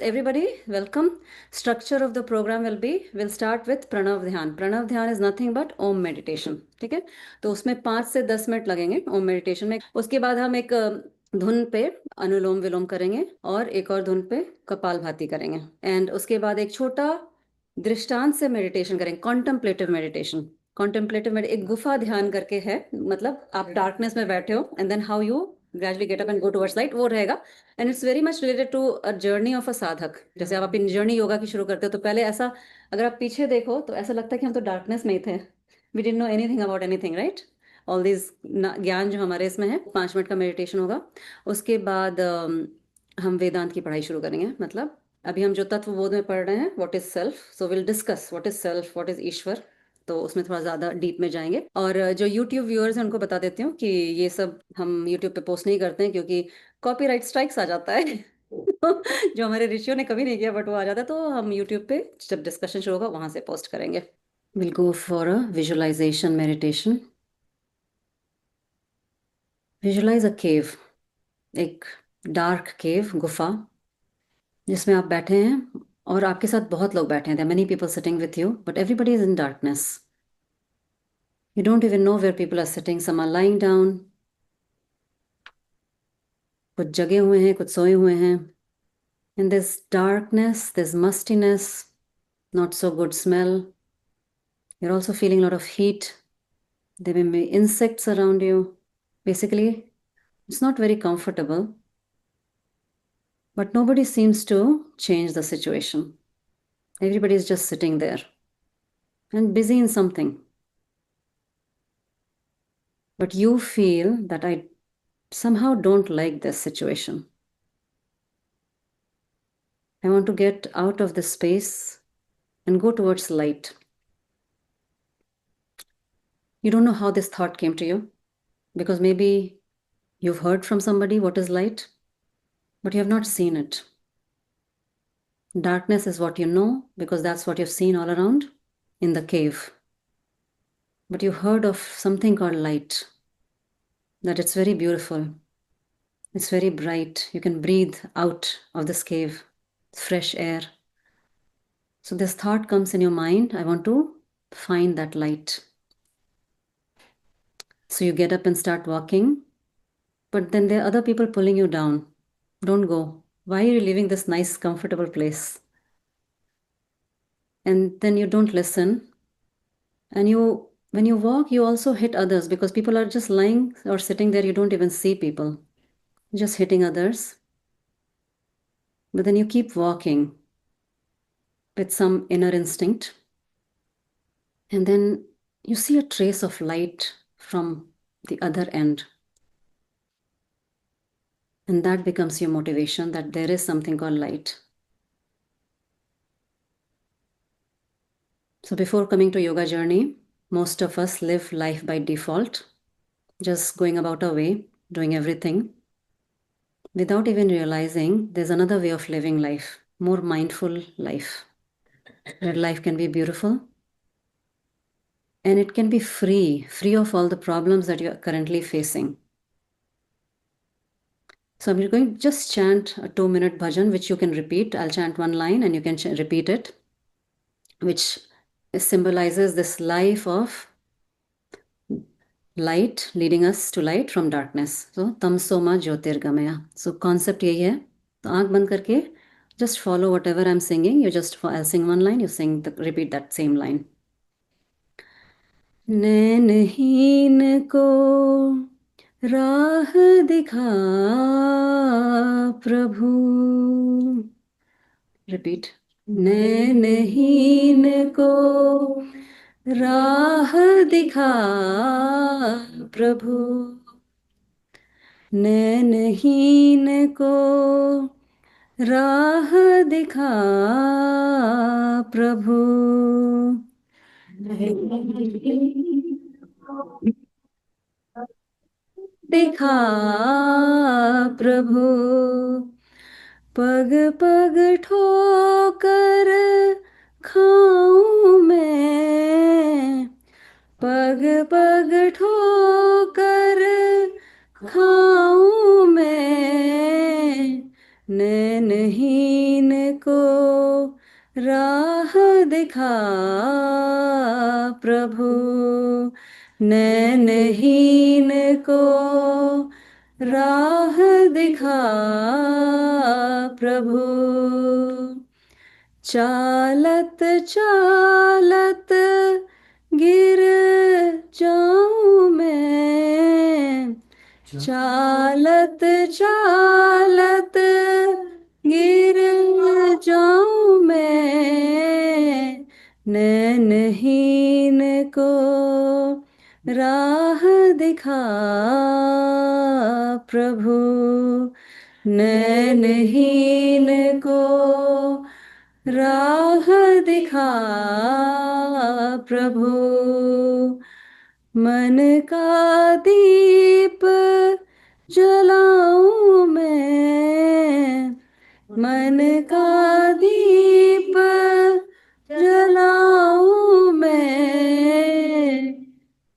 Everybody, welcome. Structure of the program will be, we'll start with Pranav ध्यान. प्रणव ध्यान is nothing but Om meditation. ठीक है, तो उसमें 5 से 10 मिनट लगेंगे ओम मेडिटेशन में. उसके बाद हम एक धुन पे अनुलोम विलोम करेंगे और एक और धुन पे कपालभाति करेंगे. एंड उसके बाद एक छोटा दृष्टांत से मेडिटेशन करेंगे, कॉन्टेम्पलेटिव मेडिटेशन. कॉन्टेम्पलेटिव एक गुफा ध्यान करके है, मतलब आप डार्कनेस में बैठे हो and then how you gradually get up and go towards light, वो रहेगा. And it's very much related to a journey of a sadhak. जैसे आप अपनी जर्नी योगा की शुरू करते हो तो पहले ऐसा, अगर आप पीछे देखो तो ऐसा लगता है कि हम तो डार्कनेस में ही थे. We didn't know anything about anything, right. All this gyan जो हमारे इसमें है. 5 मिनट का मेडिटेशन होगा. उसके बाद हम वेदांत की पढ़ाई शुरू करेंगे. मतलब अभी हम जो तत्वबोध में पढ़ रहे हैं, what is self, so will discuss what is self, what is Ishwar. तो उसमें थोड़ा ज़्यादा डीप में जाएंगे. और जो यूट्यूब व्यूअर्स हैं उनको बता देती हूँ कि ये सब हम यूट्यूब पे पोस्ट नहीं करते हैं क्योंकि कॉपीराइट स्ट्राइक्स आ जाता है. जो हमारे ऋषियों ने कभी नहीं किया बट वो आ जाता है, तो हम यूट्यूब पे जब डिस्कशन शुरू होगा वहां से पोस्ट करेंगे. Will go for a visualization meditation. Visualize a cave, एक डार्क केव, गुफा, जिसमें आप बैठे हैं और आपके साथ बहुत लोग बैठे हैं. There many people sitting with you but everybody is in darkness. You don't even know where people are sitting. Some are lying down. कुछ जगे हुए हैं, कुछ सोए हुए हैं. In this darkness, this mustiness, not so good smell. You're also feeling a lot of heat. There may be insects around you. Basically, it's not very comfortable. But nobody seems to change the situation. Everybody is just sitting there and busy in something. But you feel that I somehow don't like this situation. I want to get out of this space and go towards light. You don't know how this thought came to you because maybe you've heard from somebody what is light, but you have not seen it. Darkness is what you know because that's what you've seen all around in the cave. But you heard of something called light, that it's very beautiful. It's very bright. You can breathe out of this cave, fresh air. So this thought comes in your mind, I want to find that light. So you get up and start walking, but then there are other people pulling you down. Don't go. Why are you leaving this nice, comfortable place? And then you don't listen. And when you walk, you also hit others because people are just lying or sitting there. You don't even see people. You're just hitting others. But then you keep walking with some inner instinct. And then you see a trace of light from the other end. And that becomes your motivation that there is something called light. So before coming to yoga journey, most of us live life by default, just going about our way, doing everything, without even realizing there's another way of living life, more mindful life, where life can be beautiful and it can be free of all the problems that you're currently facing. So I'm going to just chant a 2-minute bhajan, which you can repeat. I'll chant one line and you can repeat it, which symbolizes this life of light leading us to light from darkness. So tamso ma jyotirgamaya. So concept यही है. तो आंख बंद करके just follow whatever I'm singing. I'll sing one line, repeat that same line. नैनहीन को राह दिखा प्रभु. Repeat. नैनहीन को राह दिखा प्रभु. नैनहीन को राह दिखा प्रभु. दिखा प्रभु. पग पग ठोकर खाऊं मैं. पग पग ठोकर खाऊं मैं. नैनहीन को राह दिखा प्रभु, नैनहीन को राह दिखा प्रभु। चालत चालत गिर जाऊं मैं, चालत चालत गिर जाऊं मैं, नैनहीन को राह दिखा प्रभु, नैनहीन को राह दिखा प्रभु। मन का दीप जलाऊं मैं, मन का दीप जलाऊं मैं,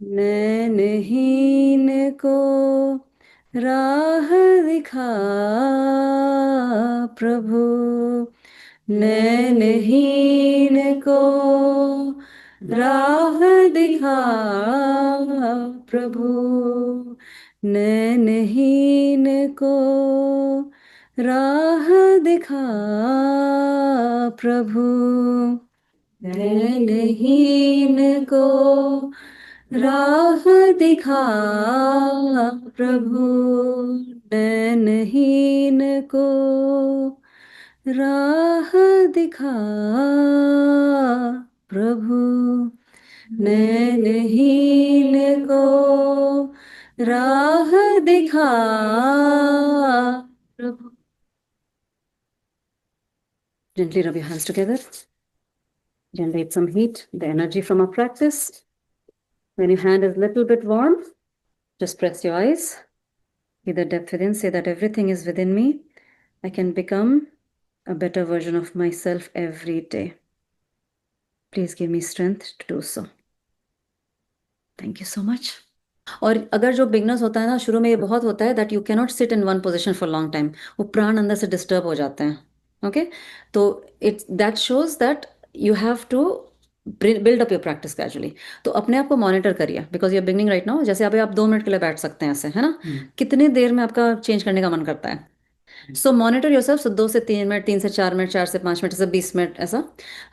नैनहीन को राह दिखा प्रभु, नैनहीन को राह दिखा प्रभु, नैनहीन को राह दिखा प्रभु, नैनहीन को राह दिखा प्रभु, नैनहीन को राह दिखा प्रभु, नैनहीन को राह दिखा प्रभु। Gently rub your hands together. Generate some heat, the energy from our practice. When your hand is a little bit warm, just press your eyes. Feel the depth within. Say that everything is within me. I can become a better version of myself every day. Please give me strength to do so. Thank you so much. और अगर जो beginners होता है ना, शुरू में ये बहुत होता है that you can not sit in one position for long time, वो प्राण अंदर से डिस्टर्ब हो जाते हैं। ओके, तो it's that shows that you have to build up your practice gradually. तो अपने आप को मॉनिटर करिए, because you are beginning right now. जैसे अभी आप 2 मिनट के लिए बैठ सकते हैं ऐसे, है ना, कितनी देर में आपका चेंज करने का मन करता है। So monitor yourself. सो 2 से 3 मिनट, 3 से 4 मिनट, 4 से 5 मिनट, ऐसा 20 मिनट ऐसा।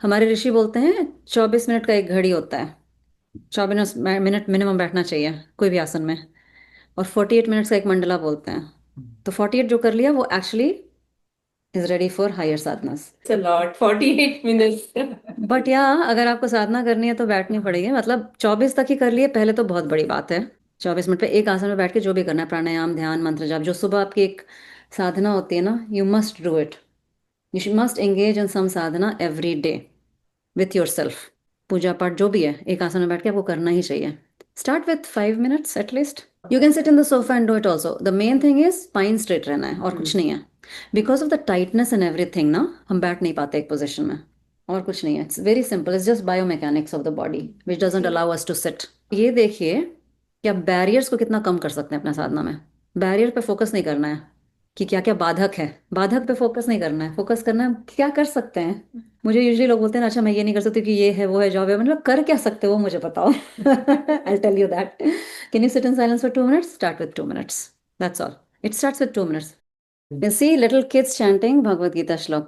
हमारे ऋषि बोलते हैं 24 मिनट का एक घड़ी होता है, 24 मिनट मिनिमम बैठना चाहिए कोई भी आसन में, और 48 मिनट्स का एक मंडला बोलते हैं। तो 48 जो कर लिया वो actually is ready for higher sadhanas. It's a lot, 48 minutes. But या अगर आपको साधना करनी है तो बैठनी पड़ेगी, मतलब 24 तक ही कर लिए पहले तो बहुत बड़ी बात है। 24 मिनट पे एक आसन में बैठ के जो भी करना है, प्राणायाम, ध्यान, मंत्र जाप, जो सुबह आपकी एक साधना होती है ना, you must do it. You must engage in some sadhana every day with your self. पूजा पाठ जो भी है, एक आसन में बैठ के आपको करना ही चाहिए। Start with 5 minutes at least. You can sit in the sofa and do it also. The main thing is spine straight रहना है और कुछ नहीं है। Because of the tightness and everything ना, हम बैठ नहीं पाते एक पोजिशन में, और कुछ नहीं है। It's very simple, it's just biomechanics of the body which doesn't allow us to sit. ये देखिए कि आप बैरियर्स को कितना कम कर सकते हैं अपना साधना में। बैरियर पे फोकस नहीं करना है कि क्या क्या बाधक है, बाधक पे फोकस नहीं करना है, फोकस करना है क्या कर सकते हैं। मुझे यूजुअली लोग बोलते हैं अच्छा मैं ये नहीं कर सकती कि ये है वो है जॉब है, मतलब कर क्या सकते हो वो मुझे बताओ। I tell you that. Can you sit in silence for 2 minutes? Start with 2 minutes, that's all. It starts with 2 minutes. You see little kids chanting Bhagavad Gita shlok.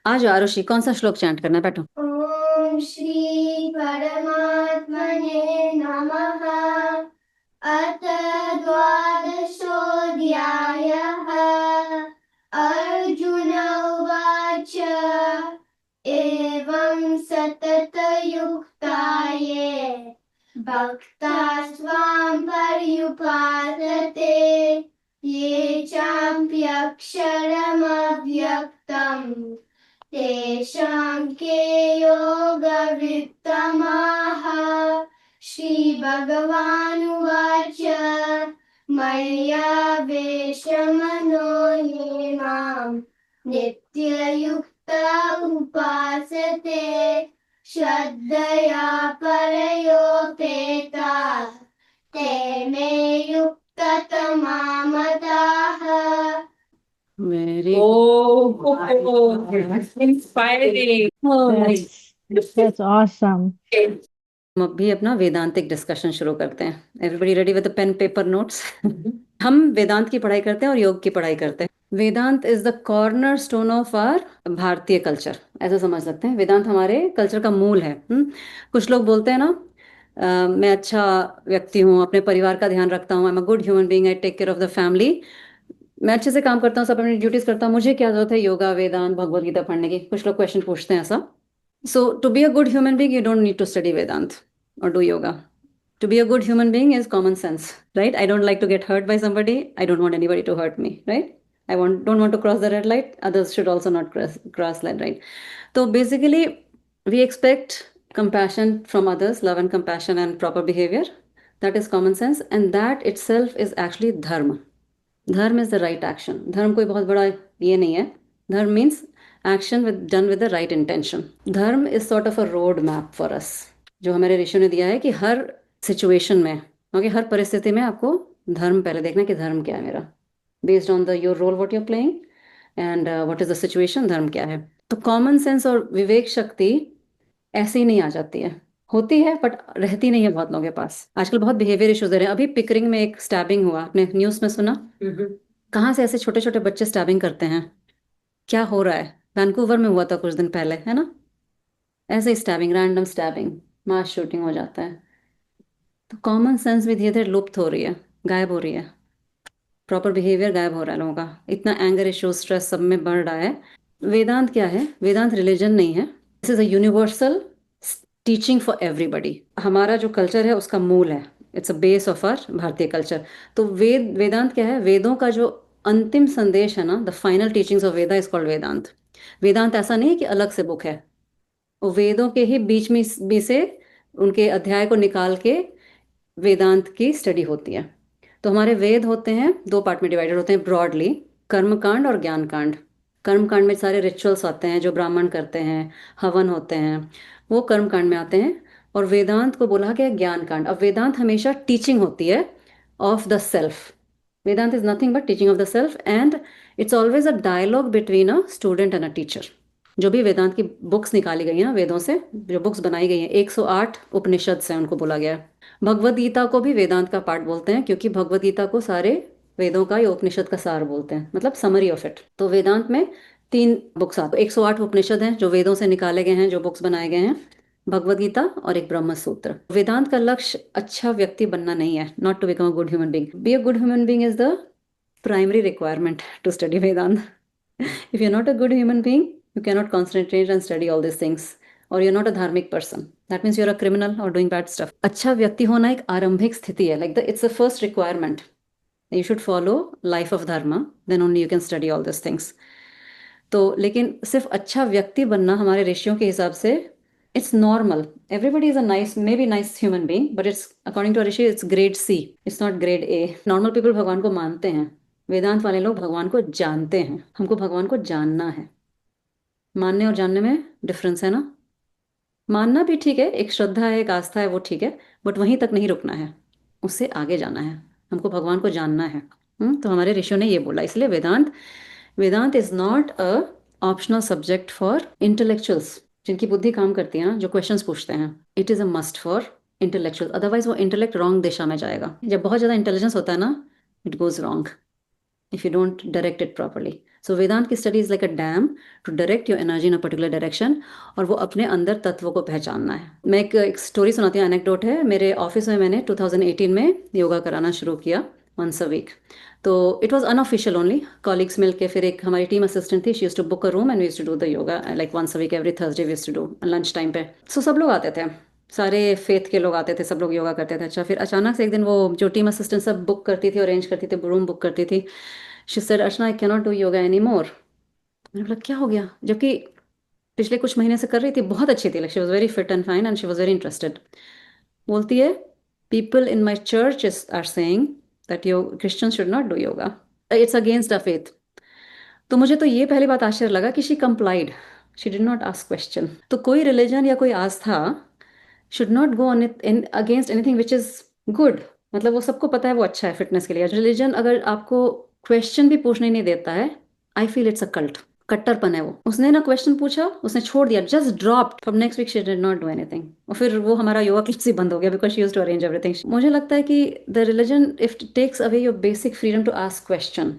आज आरुषि कौन सा श्लोक चैंट करना है? बैठो। ओम श्री परमात्मने नमः। अथ द्वादशोऽध्यायः। अर्जुन उवाच एवं सततयुक्ताये भक्तास्त्वां पर्युपासते ये चाप्यक्षरमव्यक्तम् तेषां के योगवित्तमाः। श्रीभगवानुवाच मय्यावेशमनो ये मां नित्ययुक्ता उपासते श्रद्धया परयोपेता ते मे युक्ततमा मताः। Very Oh, inspiring. That's awesome. हम अभी अपना वेदांतिक डिस्कशन शुरू करते हैं. Everybody ready with pen paper notes? हम वेदांत की पढ़ाई करते हैं और योग की पढ़ाई करते हैं. Vedanta is the cornerstone of our Bharatiya culture, ऐसा समझ सकते हैं. वेदांत हमारे कल्चर का मूल है. कुछ लोग बोलते हैं ना, मैं अच्छा व्यक्ति हूँ, अपने परिवार का ध्यान रखता हूँ, I am a good human being, I take care of the family, मैं अच्छे से काम करता हूँ, सब अपनी ड्यूटीज करता हूँ, मुझे क्या जरूरत है योगा वेदांत भगवत गीता पढ़ने की. कुछ लोग क्वेश्चन पूछते हैं ऐसा. So, to be a good human being, you don't need to study Vedanta or do yoga. To be a good human being is common sense, right? I don't like to get hurt by somebody. I don't want anybody to hurt me, right? Don't want to cross the red light. Others should also not cross that, right? So basically, we expect compassion from others, love and compassion and proper behavior. That is common sense, and that itself is actually dharma. Dharma is the right action. धर्म कोई बहुत बड़ा ये नहीं है. Dharma means action done with the right intention. Dharma is sort of a road map for us, जो हमारे ऋषियों ने दिया है कि हर सिचुएशन में, ओके, हर परिस्थिति में आपको धर्म पहले देखना है कि धर्म क्या है मेरा, based on the your role what you are playing and what is the situation, धर्म क्या है. तो कॉमन सेंस और विवेक शक्ति ऐसे ही नहीं आ जाती है, होती है बट रहती नहीं है बहुत लोगों के पास. आजकल बहुत बिहेवियर इश्यूज दे रहे हैं. अभी पिकरिंग में एक स्टैबिंग हुआ, आपने न्यूज में सुना? कहाँ से ऐसे छोटे छोटे बच्चे स्टैबिंग करते हैं? क्या हो रहा है? वैंकूवर में हुआ था कुछ दिन पहले, है ना? ऐसे ही स्टैबिंग, रैंडम स्टैबिंग, मास शूटिंग हो जाता है. तो कॉमन सेंस भी धीरे धीरे लुप्त हो रही है, गायब हो रही है. प्रॉपर बिहेवियर गायब हो रहा है लोगों का. इतना एंगर इश्यूज, स्ट्रेस सब में बढ़ रहा है. वेदांत क्या है? वेदांत रिलीजन नहीं है. This is a universal teaching for everybody. हमारा जो कल्चर है उसका मूल है. It's a base of our Bharatiya culture. तो वेदांत क्या है? वेदों का जो अंतिम संदेश है ना, the final teachings of Veda is called Vedanta. Vedanta ऐसा नहीं है कि अलग से बुक है. वो वेदों के ही बीच में भी से उनके अध्याय को निकाल के वेदांत की स्टडी होती है. तो हमारे वेद होते हैं, दो पार्ट में डिवाइडेड होते हैं ब्रॉडली, कर्मकांड और ज्ञान कांड. कर्मकांड में सारे रिचुअल्स आते हैं जो ब्राह्मण करते हैं, हवन होते हैं, वो कर्मकांड में आते हैं. और वेदांत को बोला गया ज्ञान कांड. अब वेदांत हमेशा टीचिंग होती है of the self. Vedanta is nothing but teaching of the self, and it's always a dialogue between a student and a teacher. जो भी वेदांत की बुक्स निकाली गई हैं वेदों से, जो बुक्स बनाई गई हैं, 108 उपनिषद से उनको बोला गया है. भगवद गीता को भी वेदांत का पार्ट बोलते हैं, क्योंकि भगवद गीता को सारे वेदों का या उपनिषद का सार बोलते हैं, मतलब समरी ऑफ इट. तो वेदांत में 3 बुक्स आते हैं. 108 उपनिषद हैं जो वेदों से निकाले गए हैं, जो बुक्स बनाए गए हैं, भगवद गीता और एक ब्रह्म सूत्र. वेदांत का लक्ष्य अच्छा व्यक्ति बनना नहीं है, not to become a good human being. Be a good human being is the primary requirement to study Vedanta. If you're not a good human being, you cannot concentrate and study all these things. Or you're not a dharmic person. That means you're a criminal or doing bad stuff. अच्छा व्यक्ति होना एक आरंभिक स्थिति है. It's the first requirement. You should follow life of dharma. Then only you can study all these things. तो लेकिन सिर्फ अच्छा व्यक्ति बनना हमारे ऋषियों के हिसाब से it's normal. Everybody is a nice, maybe nice human being, but it's according to a rishi, it's grade C. It's not grade A. Normal people भगवान को मानते हैं. वेदांत वाले लोग भगवान को जानते हैं. हमको भगवान को जानना है. मानने और जानने में डिफरेंस है ना. मानना भी ठीक है, एक श्रद्धा है, एक आस्था है, वो ठीक है, बट वहीं तक नहीं रुकना है, उससे आगे जाना है. हमको भगवान को जानना है. तो हमारे ऋषियों ने ये बोला. इसलिए Vedanta is not a optional subject for intellectuals, जिनकी बुद्धि काम करती है ना, जो क्वेश्चंस पूछते हैं. It is a must for intellectual. Otherwise वो इंटेलेक्ट रॉन्ग दिशा में जाएगा. जब बहुत ज़्यादा इंटेलिजेंस होता है ना, it goes wrong if you don't direct it properly. So Vedant की study is like a dam to direct your energy in a particular direction, और वो अपने अंदर तत्वों को पहचानना है. मैं एक स्टोरी सुनाती हूँ, एनेक्डोट है. मेरे ऑफिस में मैंने 2018 में योगा कराना शुरू किया once a week. तो it was unofficial only, colleagues मिल के. फिर एक हमारी टीम असिस्टेंट थी, she used to book a room and we used to do the yoga like once a week, every Thursday we used to do lunch time पे. So सब लोग आते थे, सारे फेथ के लोग आते थे, सब लोग योगा करते थे. अच्छा, फिर अचानक से एक दिन वो जो टीम असिस्टेंट सब बुक करती थी, अरेंज करती थी, रूम बुक करती थी, she said, Archana I cannot do yoga any more. मैंने बोला क्या हो गया? जबकि पिछले कुछ महीने से कर रही थी, बहुत अच्छी थी, she was very fit and fine and she was very interested. बोलती है, people in my church are saying that Christians should not do yoga, it's against a faith. तो मुझे तो ये पहली बात आश्चर्य लगा कि she complied, she did not ask question. तो कोई रिलीजन या कोई आस्था should not go on in against anything which is good. मतलब वो सबको पता है वो अच्छा है फिटनेस के लिए. रिलीजन अगर आपको क्वेश्चन भी पूछने नहीं देता है, I feel it's a cult, कट्टरपन है वो। उसने ना क्वेश्चन पूछा, उसने छोड़ दिया, just dropped, from next week she did not do anything. और फिर वो हमारा योगा क्लास ही बंद हो गया because she used to arrange everything. मुझे लगता है कि the religion if takes away your basic freedom to ask question,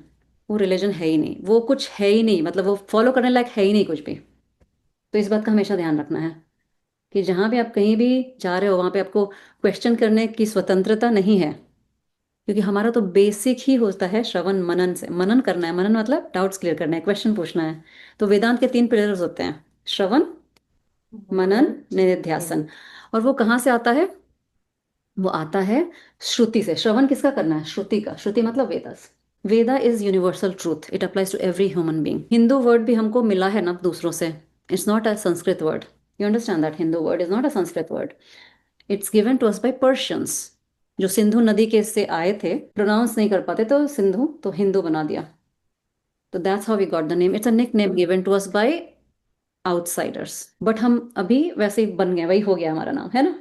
वो रिलीजन है ही नहीं, वो कुछ है ही नहीं, मतलब वो फॉलो करने लायक है ही नहीं कुछ भी। तो इस बात का हमेशा ध्यान रखना है कि जहाँ भी आप कहीं भी जा रहे हो वहाँ पे आपको क्वेश्चन करने की स्वतंत्रता नहीं है, क्योंकि हमारा तो बेसिक ही होता है श्रवण मनन से। मनन करना है, मनन मतलब डाउट्स क्लियर करना है, क्वेश्चन पूछना है। तो वेदांत के 3 पिलर्स होते हैं, श्रवण, मनन, निधिध्यासन। और वो कहाँ से आता है? वो आता है श्रुति से। श्रवण किसका करना है? श्रुति का। श्रुति मतलब Vedas. Veda is universal truth, it applies to every human being. Hindu word भी हमको मिला है ना दूसरों से, it's not a Sanskrit word. You understand that Hindu word is not a Sanskrit word, it's given to us by Persians, जो सिंधु नदी के से आए थे, प्रोनाउंस नहीं कर पाते तो सिंधु, तो हिंदू बना दिया। तो that's how we got the name, it's a nickname given to us by outsiders. But हम अभी वैसे ही बन गए, वही हो गया हमारा नाम, है ना।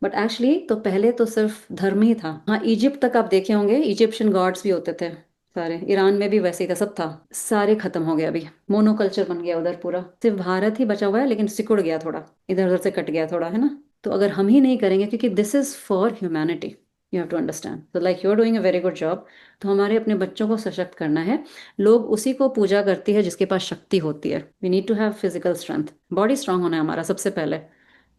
बट एक्चुअली तो पहले तो सिर्फ धर्म ही था। हाँ, इजिप्ट तक आप देखे होंगे, इजिप्शियन गॉड्स भी होते थे सारे, ईरान में भी वैसे ही था, सब था। सारे खत्म हो गए, अभी मोनोकल्चर बन गया उधर पूरा, सिर्फ भारत ही बचा हुआ है, लेकिन सिकुड़ गया थोड़ा, इधर उधर से कट गया थोड़ा, है ना। तो अगर हम ही नहीं करेंगे, क्योंकि this is for humanity, you have to understand, तो like you are doing a very good job. तो हमारे अपने बच्चों को सशक्त करना है। लोग उसी को पूजा करती है जिसके पास शक्ति होती है। We need to have physical strength, body strong होना है हमारा सबसे पहले,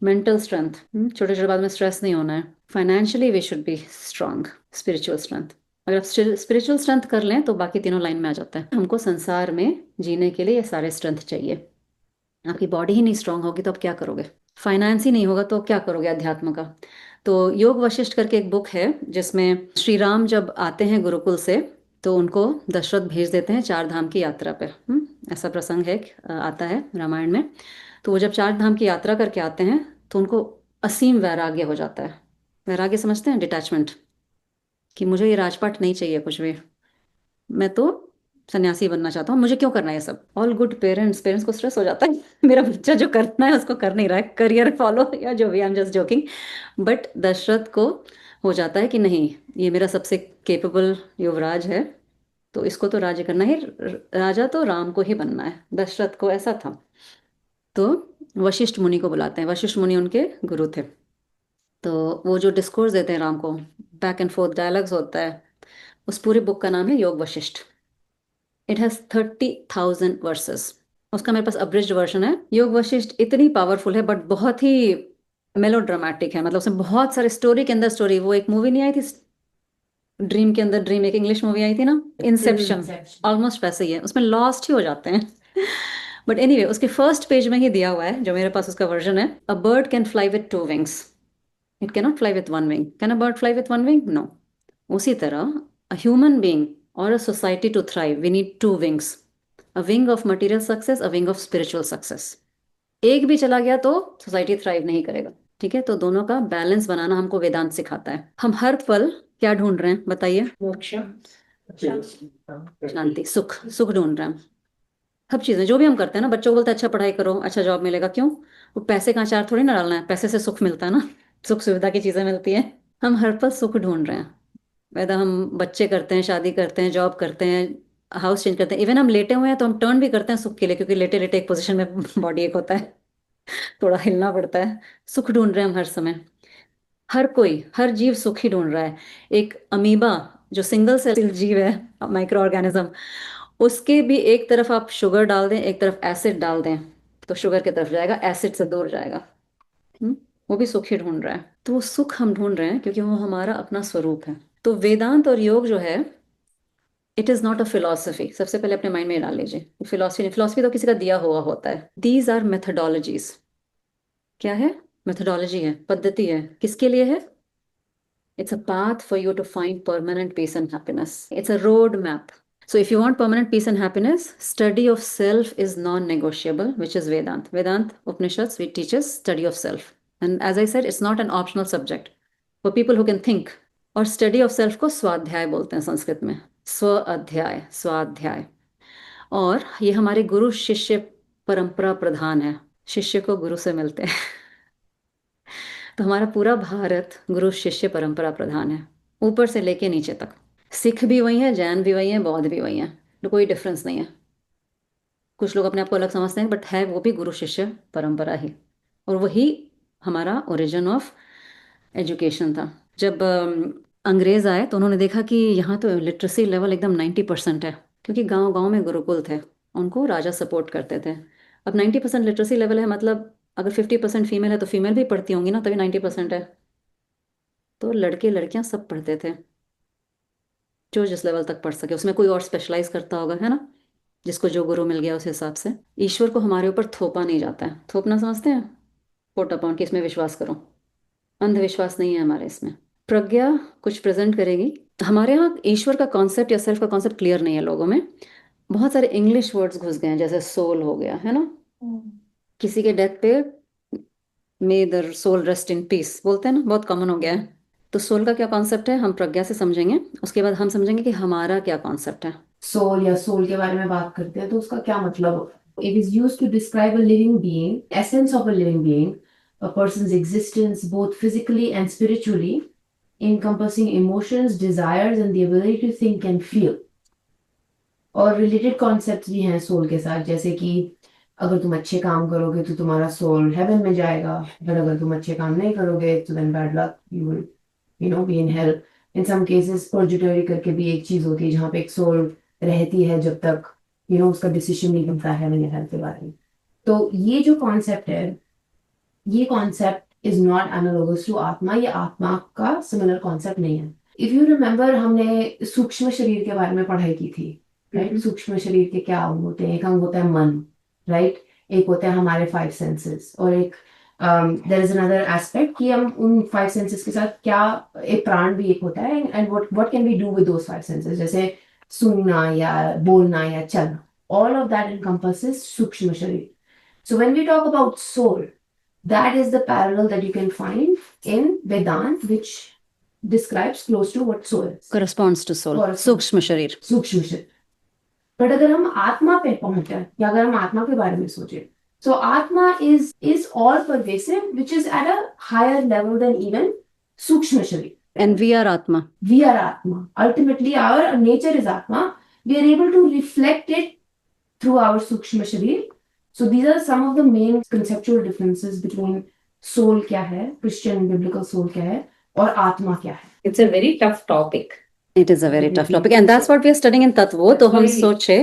मेंटल स्ट्रेंथ, छोटे छोटे बात में स्ट्रेस नहीं होना है। Financially we should be strong, spiritual strength. अगर आप स्पिरिचुअल स्ट्रेंथ कर लें तो बाकी तीनों लाइन में आ जाता है। हमको संसार में जीने के लिए ये सारे स्ट्रेंथ चाहिए। आपकी बॉडी ही नहीं स्ट्रांग होगी तो आप क्या करोगे? फाइनेंस ही नहीं होगा तो क्या करोगे अध्यात्म का? तो योग वशिष्ठ करके एक बुक है जिसमें श्री राम जब आते हैं गुरुकुल से, तो उनको दशरथ भेज देते हैं 4 धाम की यात्रा पे। ऐसा प्रसंग है, आता है रामायण में। तो वो जब 4 धाम की यात्रा करके आते हैं तो उनको असीम वैराग्य हो जाता है। वैराग्य समझते हैं? डिटैचमेंट, कि मुझे ये राजपाट नहीं चाहिए कुछ भी, मैं तो सन्यासी बनना चाहता हूँ, मुझे क्यों करना है ये सब। ऑल गुड पेरेंट्स, पेरेंट्स को स्ट्रेस हो जाता है मेरा बच्चा जो करना है उसको कर नहीं रहा है, करियर फॉलो या जो भी, I am just joking. But Dasharath को हो जाता है कि नहीं, ये मेरा सबसे केपेबल युवराज है, तो इसको तो राज्य करना ही, राजा तो राम को ही बनना है। दशरथ को ऐसा था। तो वशिष्ठ मुनि को बुलाते हैं, वशिष्ठ मुनि उनके गुरु थे। तो वो जो डिस्कोर्स देते हैं राम को, बैक एंड फोर्थ डायलॉग्स होता है, उस पूरे बुक का नाम है योग वशिष्ठ। It has 30,000 versus. उसका मेरे पास अब्रिज्ड वर्जन है। योग वशिष्ठ इतनी पावरफुल है बट बहुत ही मेलोड्रामेटिक है, मतलब उसमें बहुत सारे स्टोरी के अंदर स्टोरी। वो एक मूवी नहीं आई थी ड्रीम के अंदर ड्रीम, एक इंग्लिश मूवी आई थी ना, इंसेप्शन, ऑलमोस्ट वैसे ही है। उसमें लॉस्ट ही हो जाते हैं बट एनीवे उसके फर्स्ट पेज में ही दिया हुआ है, जो मेरे पास उसका वर्जन है। A bird can fly with 2 wings, it can not fly with 1 wing. Can a bird fly with 1 wing? No. उसी तरह अ ह्यूमन बींग और a society to thrive we need 2 wings, a wing of material success, a wing of spiritual success. एक भी चला गया तो society thrive नहीं करेगा। ठीक है, तो दोनों का बैलेंस बनाना हमको वेदांत सिखाता है। हम हर पल क्या ढूंढ रहे हैं बताइए? मोक्ष, शांति, सुख, सुख ढूंढ रहे हैं हम। सब चीजें जो भी हम करते हैं ना, बच्चों को बोलते हैं अच्छा पढ़ाई करो, अच्छा जॉब मिलेगा, क्यों? वो पैसे का अचार थोड़ी ना डालना है, पैसे से सुख मिलता है ना, सुख सुविधा की चीजें मिलती है। हम हर पल सुख ढूंढ रहे हैं, वैसे हम बच्चे करते हैं, शादी करते हैं, जॉब करते हैं, हाउस चेंज करते हैं, इवन हम लेटे हुए हैं तो हम टर्न भी करते हैं सुख के लिए, क्योंकि लेटे लेटे एक पोजीशन में बॉडी एक होता है, थोड़ा हिलना पड़ता है। सुख ढूंढ रहे हैं हम हर समय। हर कोई, हर जीव सुख ही ढूंढ रहा है। एक अमीबा जो सिंगल सेल जीव है, माइक्रो ऑर्गेनिज्म, उसके भी एक तरफ आप शुगर डाल दें, एक तरफ एसिड डाल दें, तो शुगर की तरफ जाएगा, एसिड से दूर जाएगा। वो भी सुख ही ढूंढ रहा है। तो वो सुख हम ढूंढ रहे हैं क्योंकि वो हमारा अपना स्वरूप है। तो वेदांत और योग जो है, it is not a philosophy. सबसे पहले अपने माइंड में डाल लीजिए, फिलोसफी नहीं, फिलोसफी तो किसी का दिया हुआ होता है। These are methodologies. क्या है? मेथडोलॉजी है, पद्धति है। किसके लिए है? It's a path for you to find permanent peace and happiness. It's a road map. So if you want permanent peace and happiness, study of self is non-negotiable, which is Vedant. Vedant Upanishads, we teaches study of self. And as I said, it's not an optional subject for people who can think. और study of self को स्वाध्याय बोलते हैं संस्कृत में, स्व अध्याय, स्वाध्याय। और ये हमारे गुरु शिष्य परंपरा प्रधान है, शिष्य को गुरु से मिलते हैं तो हमारा पूरा भारत गुरु शिष्य परंपरा प्रधान है, ऊपर से लेके नीचे तक। सिख भी वही है, जैन भी वही है, बौद्ध भी वही है, तो कोई डिफरेंस नहीं है। कुछ लोग अपने आप को अलग समझते हैं, बट है वो भी गुरु शिष्य परंपरा ही, और वही हमारा ओरिजिन ऑफ एजुकेशन था। जब अंग्रेज आए तो उन्होंने देखा कि यहाँ तो लिटरेसी लेवल एकदम 90% है, क्योंकि गांव गांव में गुरुकुल थे, उनको राजा सपोर्ट करते थे। अब 90% लिटरेसी लेवल है, मतलब अगर 50% फीमेल है तो फीमेल भी पढ़ती होंगी ना, तभी 90% है। तो लड़के लड़कियां सब पढ़ते थे, जो जिस लेवल तक पढ़ सके, उसमें कोई और स्पेशलाइज करता होगा, है ना, जिसको जो गुरु मिल गया उस हिसाब से। ईश्वर को हमारे ऊपर थोपा नहीं जाता है। थोपना समझते हैं? पोट अपॉन कि इसमें विश्वास करो, अंधविश्वास नहीं है हमारे इसमें। प्रज्ञा कुछ प्रेजेंट करेगी। हमारे यहाँ ईश्वर का कॉन्सेप्ट या सेल्फ का कॉन्सेप्ट क्लियर नहीं है लोगों में। बहुत सारे इंग्लिश वर्ड्स घुस गए हैं, जैसे सोल हो गया, है ना, किसी के डेथ पे may the soul rest in peace बोलते हैं ना, बहुत कॉमन हो गया है। तो सोल का क्या कॉन्सेप्ट है हम प्रज्ञा से समझेंगे, उसके बाद हम समझेंगे कि हमारा क्या कॉन्सेप्ट है। सोल या सोल के बारे में बात करते हैं तो उसका क्या मतलब? It is used to describe a living being, essence of a living being, a person's existence both physically and spiritually, encompassing emotions, desires and the ability to think and feel. और रिलेटेड कॉन्सेप्ट्स भी हैं soul के साथ, जैसे कि अगर तुम अच्छे काम करोगे तो तुम्हारा सोल हेवन में जाएगा, बट अगर तुम अच्छे काम नहीं करोगे तो then bad luck, you will be in hell. In some cases perjury करके भी एक चीज होती है जहाँ पे एक सोल रहती है जब तक उसका डिसीजन नहीं बनता है हेवन या हेल के बारे में। तो ये जो कॉन्सेप्ट है, ये concept is not analogous to atma, ये आत्मा का सिमिलर कॉन्सेप्ट नहीं है। इफ यू रिमेम्बर, हमने सूक्ष्म शरीर के बारे में पढ़ाई की थी, राइट? सूक्ष्म शरीर के क्या अंग होते हैं? एक अंग होता है मन, राइट? एक होता है हमारे 5 सेंसेस, और एक देयर इज अनदर एस्पेक्ट कि हम उन 5 सेंसेस के साथ क्या, एक प्राण भी एक होता है, and what can we do with those 5 senses, जैसे सूंघना या बोलना या चलना, all of that encompasses sukshma sharir. So when we talk about soul, that is the parallel that you can find in Vedanta, which describes close to what soul is. Corresponds to soul, Corresponds. सूक्ष्म शरीर। सूक्ष्म शरीर। But अगर हम आत्मा पे पहुंचे, या अगर हम आत्मा के बारे में सोचे, so आत्मा is all pervasive, which is at a higher level than even सूक्ष्म शरीर। And we are Atma. We are Atma. Ultimately, our nature is Atma. We are able to reflect it through our Sukshma Sharir. So these are some of the main conceptual differences between soul क्या है, Christian biblical soul क्या है, और आत्मा क्या है। It's a very tough topic. It is a very tough topic and that's what we are studying in तत्वो। तो हम सोचे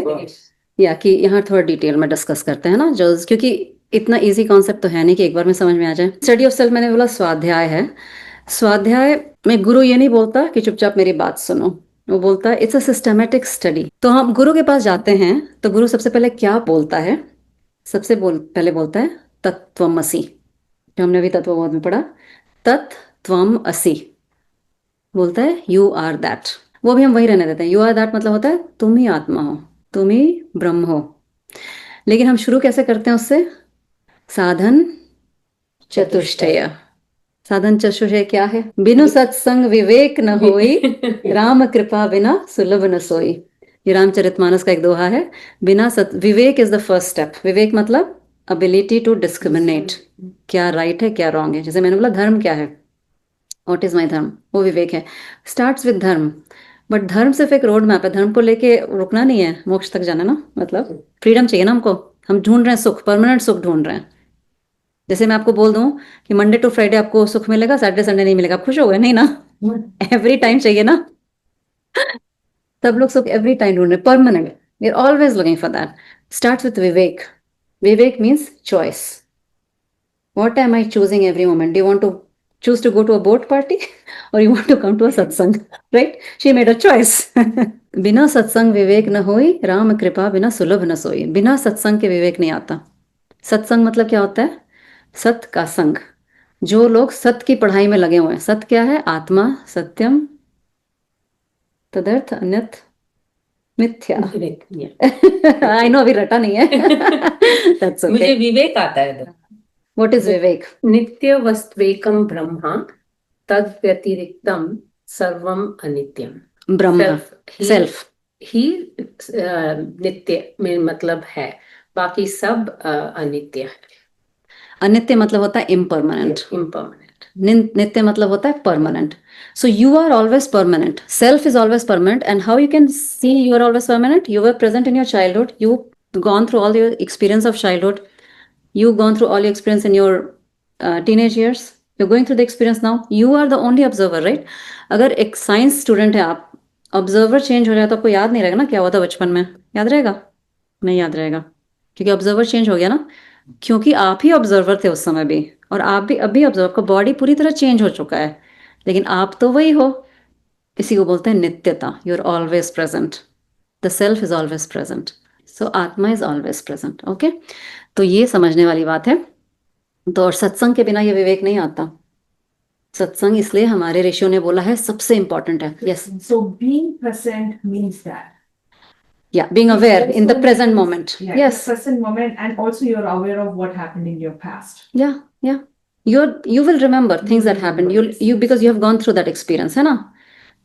या कि यहाँ थोड़ा डिटेल में डिस्कस करते हैं ना, जो क्योंकि इतना इजी कॉन्सेप्ट तो है नहीं कि एक बार में समझ में आ जाए। स्टडी ऑफ सेल्फ मैंने बोला स्वाध्याय है। स्वाध्याय में गुरु ये नहीं बोलता कि चुपचाप मेरी बात सुनो, वो बोलता है इट्स अ सिस्टमेटिक स्टडी। तो हम गुरु के पास जाते हैं तो गुरु सबसे पहले क्या बोलता है? पहले बोलता है तत्त्वमसि, जो हमने अभी तत्वबोध में पढ़ा, तत्त्वमसि बोलता है यू आर दैट। वो भी हम वही रहने देते हैं, यू आर दैट मतलब होता है तुम ही आत्मा हो, तुम ही ब्रह्म हो। लेकिन हम शुरू कैसे करते हैं उससे? साधन चतुष्टय। साधन चतुष्टय क्या है? बिनु सत्संग विवेक न होई, राम कृपा बिना सुलभ न सोई। ये रामचरितमानस का एक दोहा है। बिना विवेक इज द फर्स्ट स्टेप। विवेक मतलब अबिलिटी टू डिस्क्रिमिनेट, क्या राइट है क्या रॉन्ग है। जैसे मैंने बोला धर्म क्या है, व्हाट इज माई धर्म, वो विवेक है। स्टार्ट्स विद धर्म, बट धर्म सिर्फ एक रोड मैप है, धर्म को लेके रुकना नहीं है, मोक्ष तक जाना ना, मतलब फ्रीडम चाहिए ना हमको। हम ढूंढ रहे हैं सुख, परमानेंट सुख ढूंढ रहे हैं। जैसे मैं आपको बोल दूं कि मंडे टू फ्राइडे आपको सुख मिलेगा, सैटरडे संडे नहीं मिलेगा, आप खुश हो गए? नहीं ना, एवरी टाइम चाहिए ना। सब लोग सुख एवरी टाइम ढूंढ रहे, permanent. We are always looking for that. Starts with vivek. Vivek means choice. What am I choosing every moment? Do you want to choose to go to a boat party or you want to come to a satsang, right? She made a choice. बिना सत्संग विवेक न होई, राम कृपा बिना सुलभ न सोई। बिना सत्संग के विवेक नहीं आता। सत्संग मतलब क्या होता है? सत का संग। जो लोग सत की पढ़ाई में लगे हुए हैं। सत क्या है? आत्मा, सत्यम, तदर्थ, अन्यथ, मिथ्या। आई नो अभी रटा नहीं है। That's okay. मुझे विवेक आता है। What is विवेक? नित्य वस्त्वेकम ब्रह्मा तद व्यतिरिक्तम सर्वम अनित्यम। ब्रह्म, सेल्फ ही नित्य में मतलब है, बाकी सब अनित्य है। अनित्य मतलब होता है इम्परमानेंट। इम्परमानेंट। नित्य मतलब होता है permanent. So you are always permanent. Self is always permanent. And how you can see you are always permanent? You were present in your childhood. You gone through all your experience of childhood. You've gone through all your experience in your teenage years. You're going through the experience now. You are the only observer, right? अगर एक science student है आप, observer change हो जाए तो आपको याद नहीं रहेगा ना क्या हुआ था बचपन में, याद रहेगा? नहीं याद रहेगा, क्योंकि ऑब्जर्वर चेंज हो गया ना, क्योंकि आप ही ऑब्जर्वर थे उस समय भी, और आप भी अभी ऑब्जर्वर, आपका बॉडी पूरी तरह चेंज हो चुका है, लेकिन आप तो वही हो। इसी को बोलते हैं नित्यता। You are always present, the self is always present, so atma is always present. Okay, तो ये समझने वाली बात है। तो और सत्संग के बिना ये विवेक नहीं आता। सत्संग इसलिए हमारे ऋषियों ने बोला है सबसे इंपॉर्टेंट है। Yes, So being present means that. या being aware in the Also present means- moment. Yeah, yes, the present moment, and also you're aware of what happened in your past. या you will remember things that happened, you because you have gone through that experience, है ना?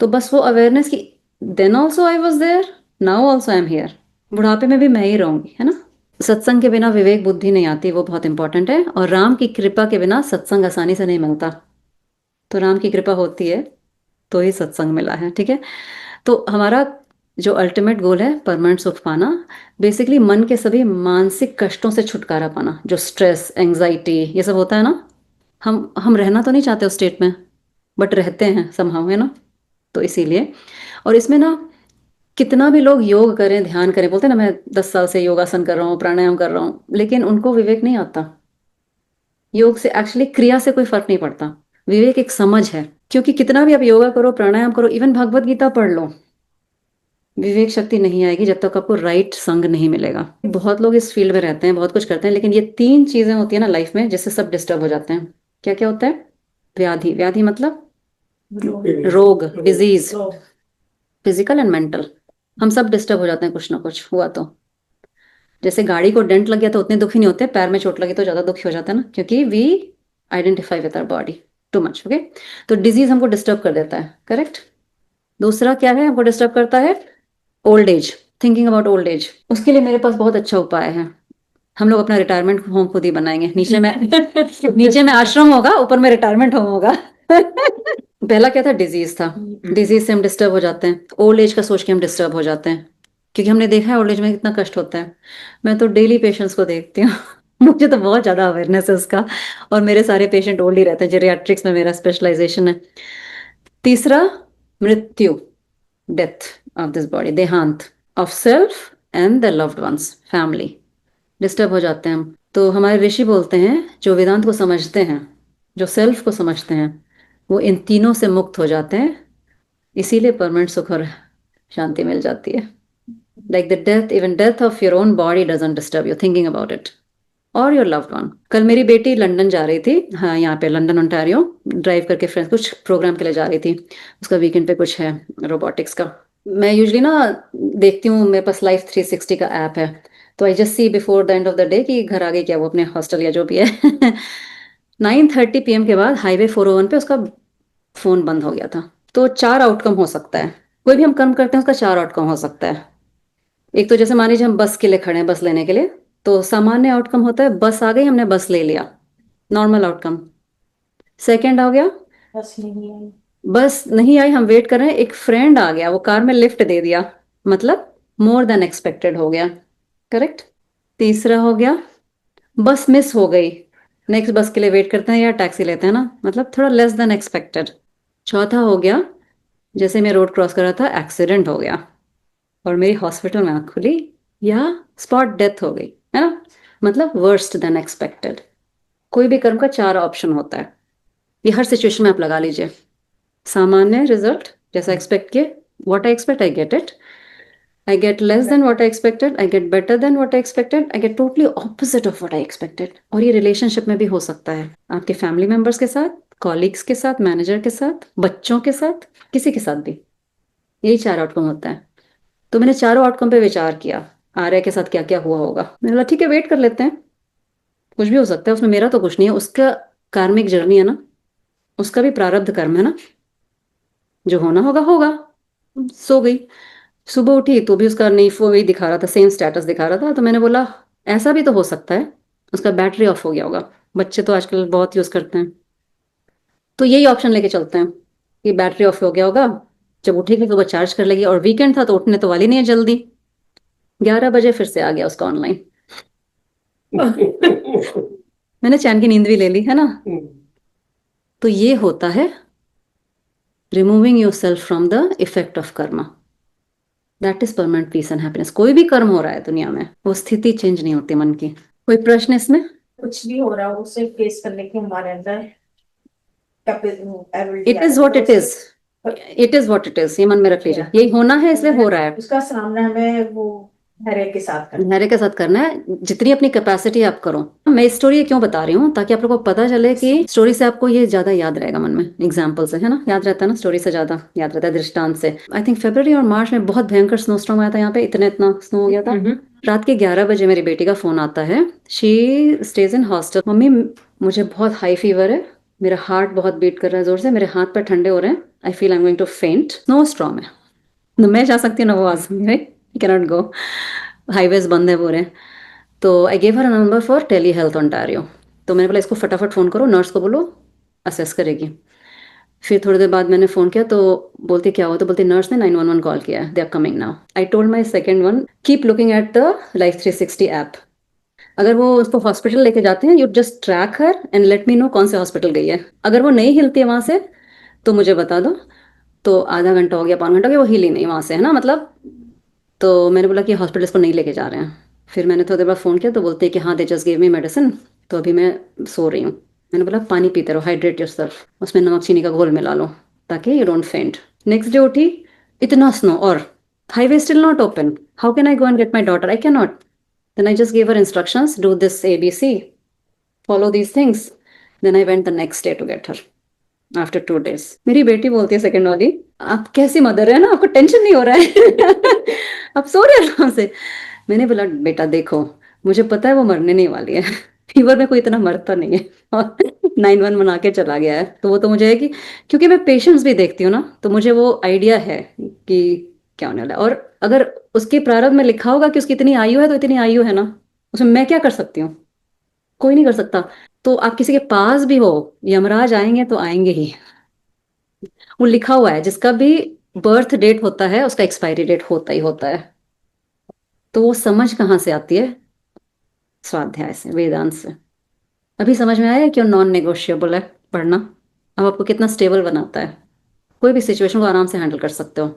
तो बस वो awareness की, then also I was there, now also I am here, बुढ़ापे में भी मैं ही रहूंगी, है ना? सत्संग के बिना विवेक बुद्धि नहीं आती, वो बहुत इंपॉर्टेंट है। और राम की कृपा के बिना सत्संग आसानी से नहीं मिलता। तो राम की कृपा होती है तो ही सत्संग मिला है, ठीक है? तो हमारा जो अल्टीमेट गोल है परमानेंट सुख पाना, बेसिकली मन के सभी मानसिक कष्टों से छुटकारा पाना, जो स्ट्रेस, एंग्जाइटी, ये सब होता है ना, हम रहना तो नहीं चाहते उस स्टेट में, बट रहते हैं समहाउ, है ना? तो इसीलिए, और इसमें ना कितना भी लोग योग करें, ध्यान करें, बोलते हैं ना मैं 10 साल से योगासन कर रहा हूँ, प्राणायाम कर रहा हूँ, लेकिन उनको विवेक नहीं आता। योग से एक्चुअली क्रिया से कोई फर्क नहीं पड़ता, विवेक एक समझ है। क्योंकि कितना भी आप योगा करो, प्राणायाम करो, इवन भगवत गीता पढ़ लो, विवेक शक्ति नहीं आएगी जब तक आपको राइट संग नहीं मिलेगा। बहुत लोग इस फील्ड में रहते हैं, बहुत कुछ करते हैं, लेकिन ये 3 चीजें होती है ना लाइफ में, जिससे सब डिस्टर्ब हो जाते हैं। क्या क्या होता है? व्याधि, व्याधि मतलब रोग, डिजीज, फिजिकल एंड मेंटल। हम सब डिस्टर्ब हो जाते हैं, कुछ ना कुछ हुआ तो। जैसे गाड़ी को डेंट लग गया तो उतने दुखी नहीं होते, पैर में चोट लगी तो ज्यादा दुखी हो जाता है ना, क्योंकि we identify with our body too much. Okay, तो डिजीज हमको डिस्टर्ब कर देता है, करेक्ट? दूसरा क्या है हमको डिस्टर्ब करता है? Old age, thinking about old age. उसके लिए मेरे पास बहुत अच्छा उपाय है। हम लोग अपना रिटायरमेंट होम खुद ही बनाएंगे। नीचे में आश्रम होगा, ऊपर में रिटायरमेंट होम होगा। पहला क्या था? डिजीज था। डिजीज से हम डिस्टर्ब हो जाते हैं, ओल्ड एज का सोच के हम डिस्टर्ब हो जाते हैं, क्योंकि हमने देखा है ओल्ड एज में कितना कष्ट होता है। मैं तो डेली पेशेंट्स को देखती हूँ। मुझे तो बहुत ज्यादा अवेयरनेस है उसका, और मेरे सारे पेशेंट ओल्ड ही रहते हैं। जेरियाट्रिक्स में मेरा स्पेशलाइजेशन है। तीसरा, मृत्यु, डेथ ऑफ दिस बॉडी, देहांत of self and the loved ones, family. Disturb हो जाते हैं हम। तो हमारे ऋषि बोलते हैं, जो वेदांत को समझते हैं, जो सेल्फ को समझते हैं, वो इन तीनों से मुक्त हो जाते हैं। इसीलिए परमानेंट सुख और शांति मिल जाती है। Like the death, even death of your own body doesn't disturb you thinking about it, और योर लव्ड वन। कल मेरी बेटी लंदन जा रही थी, हाँ यहाँ पे लंदन ओंटारियो, ड्राइव करके फ्रेंड्स कुछ प्रोग्राम के लिए जा रही थी। उसका वीकेंड पे कुछ है रोबोटिक्स का। मैं यूजली ना देखती हूँ, मेरे पास लाइफ 360 का ऐप है, तो I just see before the end of the day कि घर आ गई क्या वो अपने हॉस्टल या जो भी है। 9:30 PM के बाद हाईवे 401 पे उसका फोन बंद हो गया था। तो 4 आउटकम हो सकता है, कोई भी हम कर्म करते हैं उसका 4 आउटकम हो सकता है। एक तो जैसे मान लीजिए हम बस के लिए खड़े हैं, बस लेने के लिए, तो सामान्य आउटकम होता है बस आ गई, हमने बस ले लिया, नॉर्मल आउटकम। सेकंड हो गया बस नहीं आई, हम वेट कर रहे हैं, एक फ्रेंड आ गया, वो कार में लिफ्ट दे दिया, मतलब मोर देन एक्सपेक्टेड हो गया, करेक्ट? तीसरा हो गया बस मिस हो गई, नेक्स्ट बस के लिए वेट करते हैं या टैक्सी लेते हैं ना, मतलब थोड़ा लेस देन एक्सपेक्टेड। चौथा हो गया, जैसे मैं रोड क्रॉस कर रहा था, एक्सीडेंट हो गया और मेरी हॉस्पिटल में आँख खुली, या स्पॉट डेथ हो गई, है ना, मतलब वर्स्ट देन एक्सपेक्टेड। कोई भी कर्म का 4 ऑप्शन होता है। ये हर सिचुएशन में आप लगा लीजिए। सामान्य रिजल्ट जैसा एक्सपेक्ट किए, what I expect I get it, I get less than what I expected, I get better than what I expected, I get totally opposite of what I expected. और ये relationship में भी हो सकता है, आपके फैमिली मेंबर्स के साथ, कॉलीग्स के साथ, मैनेजर के साथ, बच्चों के साथ, किसी के साथ भी। यही 4 आउटकम होता है। तो मैंने चारों आउटकम पे विचार किया, आर्या के साथ क्या क्या हुआ होगा। मैंने बोला ठीक है वेट कर लेते हैं, कुछ भी हो सकता है उसमें, मेरा तो कुछ नहीं है, उसका कार्मिक जर्नी है ना, उसका भी प्रारब्ध कर्म है ना, जो होना होगा होगा। सो गई, सुबह उठी तो भी उसका नहीं वही दिखा रहा था, सेम स्टेटस दिखा रहा था। तो मैंने बोला ऐसा भी तो हो सकता है उसका बैटरी ऑफ हो गया होगा, बच्चे तो आजकल बहुत यूज करते हैं। तो यही ऑप्शन लेके चलते हैं कि बैटरी ऑफ हो गया होगा, जब उठेगी तो वो चार्ज कर लेगी, और वीकेंड था तो उठने तो वाली नहीं है जल्दी, 11 बजे फिर से आ गया उसका ऑनलाइन। मैंने चैन की नींद भी ले ली है ना। तो ये होता है removing your self from the effect of karma. That is permanent peace and happiness. कोई भी कर्म हो रहा है दुनिया में, वो स्थिति चेंज नहीं होती मन की। कोई प्रश्न इसमें? कुछ भी हो रहा हो उसे फेस करने की हमारे अंदर it is what it is. It is what it is, ये मन में रख लीजिए। यही होना है इसलिए हो रहा है। उसका सामना हमें वो धैर्य के साथ करना धैर्य के साथ करना है। जितनी अपनी कैपेसिटी आप करो। मैं इस स्टोरी क्यों बता रही हूँ, ताकि आप लोगों को पता चले कि स्टोरी से आपको ये ज्यादा याद रहेगा मन में, एग्जाम्पल से, है ना। याद रहता है ना, स्टोरी से ज्यादा याद रहता है दृष्टांत से। आई थिंक फरवरी और मार्च में बहुत भयंकर स्नो स्टॉर्म आया था यहाँ पे, इतना स्नो हो गया था। रात के 11 बजे मेरी बेटी का फोन आता है। She stage in hostel. Mummy मुझे बहुत हाई फीवर है, मेरा हार्ट बहुत बीट कर रहा है जोर से, मेरे हाथ पर ठंडे हो रहे हैं, I feel I am going to faint, snowstorm है। न मैं जा सकती हूँ ना वो आ सकती है, कैन नॉट गो, हाईवेज बंद है पूरे। तो I gave her a number for Telehealth Ontario. तो मैंने बोला इसको फटाफट फ़ोन करो, नर्स को बोलो असेस करेगी। फिर थोड़ी देर बाद मैंने फ़ोन किया तो बोलती क्या हुआ, तो बोलती नर्स ने 911 कॉल किया है, they are coming now. I told my second one keep looking at the Life 360 app. अगर वो उसको हॉस्पिटल लेके जाते हैं, you just track her and let me know कौन से हॉस्पिटल गई है। अगर वो नहीं हिलती है वहाँ से तो मुझे बता दो। तो आधा घंटा हो गया, 5 घंटा हो गया, वो हिली नहीं वहाँ से, है ना, मतलब। तो मैंने बोला कि हॉस्पिटल इसको नहीं लेके जा रहे हैं। फिर मैंने थोड़ी देर बाद फ़ोन किया तो बोलते हैं कि हाँ they just give me medicine, तो अभी मैं सो रही हूँ। मैंने बोला पानी पीते रहो, हाइड्रेट योरसेल्फ, उसमें नमक चीनी का घोल मिला लो ताकि you don't faint. Next day उठी, इतना स्नो और highway still not open, how can I go and get my daughter, I can not. Then I just give her instructions, do this ABC, follow these things. Then I went the next day to get her after 2 days। मेरी बेटी बोलती है second वाली, आप कैसी mother है ना, आपको टेंशन नहीं हो रहा है। आप सो रहे हो आराम से। मैंने बोला बेटा देखो, मुझे पता है वो मरने नहीं वाली है, फीवर में कोई इतना मरता नहीं है, और 9-1 मना के चला गया है। तो वो तो मुझे है कि क्योंकि मैं पेशेंट्स भी देखती हूँ ना, तो मुझे वो आइडिया है कि क्या होने वाला है। और अगर उसके प्रारब्ध में लिखा होगा कि उसकी इतनी आयु है तो इतनी आयु है ना, उसमें मैं क्या कर सकती हूँ, कोई नहीं कर सकता। तो आप किसी के पास भी हो, यमराज आएंगे तो आएंगे ही। वो लिखा हुआ है, जिसका भी बर्थ डेट होता है उसका एक्सपायरी डेट होता ही होता है। तो वो समझ कहाँ से आती है? स्वाध्याय से, वेदांत से। अभी समझ में आया क्यों नॉन नेगोशिएबल है पढ़ना? अब आपको कितना स्टेबल बनाता है, कोई भी सिचुएशन को आराम से हैंडल कर सकते हो।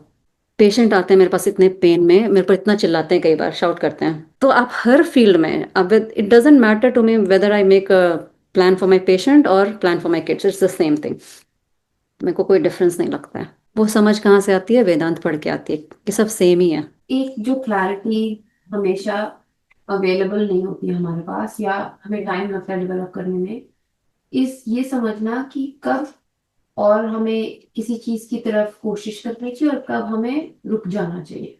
पेशेंट आते हैं मेरे पास इतने पेन में, मेरे पर इतना चिल्लाते हैं, कई बार शाउट करते हैं। तो आप हर फील्ड में, अब it doesn't matter to me whether I make a plan for my patient और plan for my kids, it's the same thing. मेरे को कोई डिफरेंस नहीं लगता है। वो समझ कहाँ से आती है? वेदांत पढ़ के आती है कि सब सेम ही है। एक जो क्लैरिटी हमेशा अवेलेबल नहीं होती है हमारे पास, या हमें टाइम लगता है डेवलप करने में, इस ये समझना कि कब और हमें किसी चीज की तरफ कोशिश करनी चाहिए और कब हमें रुक जाना चाहिए।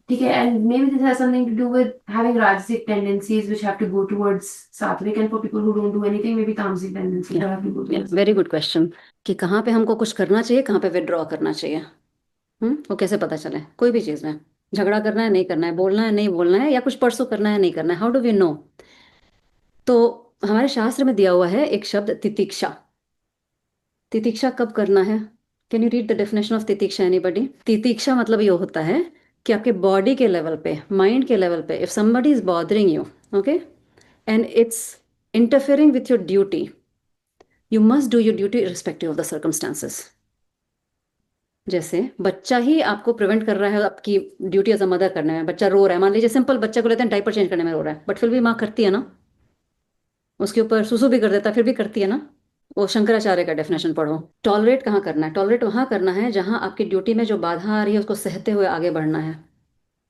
ठीक है, and maybe this has something to do with having rajasic tendencies which have to go towards sattvic, and for people who don't do anything maybe tamasic tendencies have to go towards. Very good question, कि कहाँ पे हमको कुछ करना चाहिए, कहाँ पे withdraw करना चाहिए। वो कैसे पता चले? कोई भी चीज़ में झगड़ा करना है नहीं करना है, बोलना है नहीं बोलना है, या कुछ परसों करना है नहीं करना है, हाउ डू वी नो? तो हमारे शास्त्र में दिया हुआ है एक शब्द तितिक्षा। तितिक्षा कब करना है? Can you read the definition of titiksha anybody? तितिक्षा मतलब ये होता है कि आपके बॉडी के लेवल पे, माइंड के लेवल पे, if somebody is bothering you, okay, and it's interfering with your duty, you must do your duty irrespective of the circumstances. जैसे बच्चा ही आपको प्रिवेंट कर रहा है आपकी ड्यूटी एज अ मदर करने में। बच्चा रो रहा है, मान लीजिए सिंपल, बच्चे को लेते हैं डायपर चेंज करने में रो रहा है, बट फिर भी माँ करती है ना, उसके ऊपर सुसु भी कर देता है, फिर भी करती है ना। वो शंकराचार्य का डेफिनेशन पढ़ो। टॉलरेट कहाँ करना है? टॉलरेट वहाँ करना है जहाँ आपकी ड्यूटी में जो बाधा आ रही है उसको सहते हुए आगे बढ़ना है।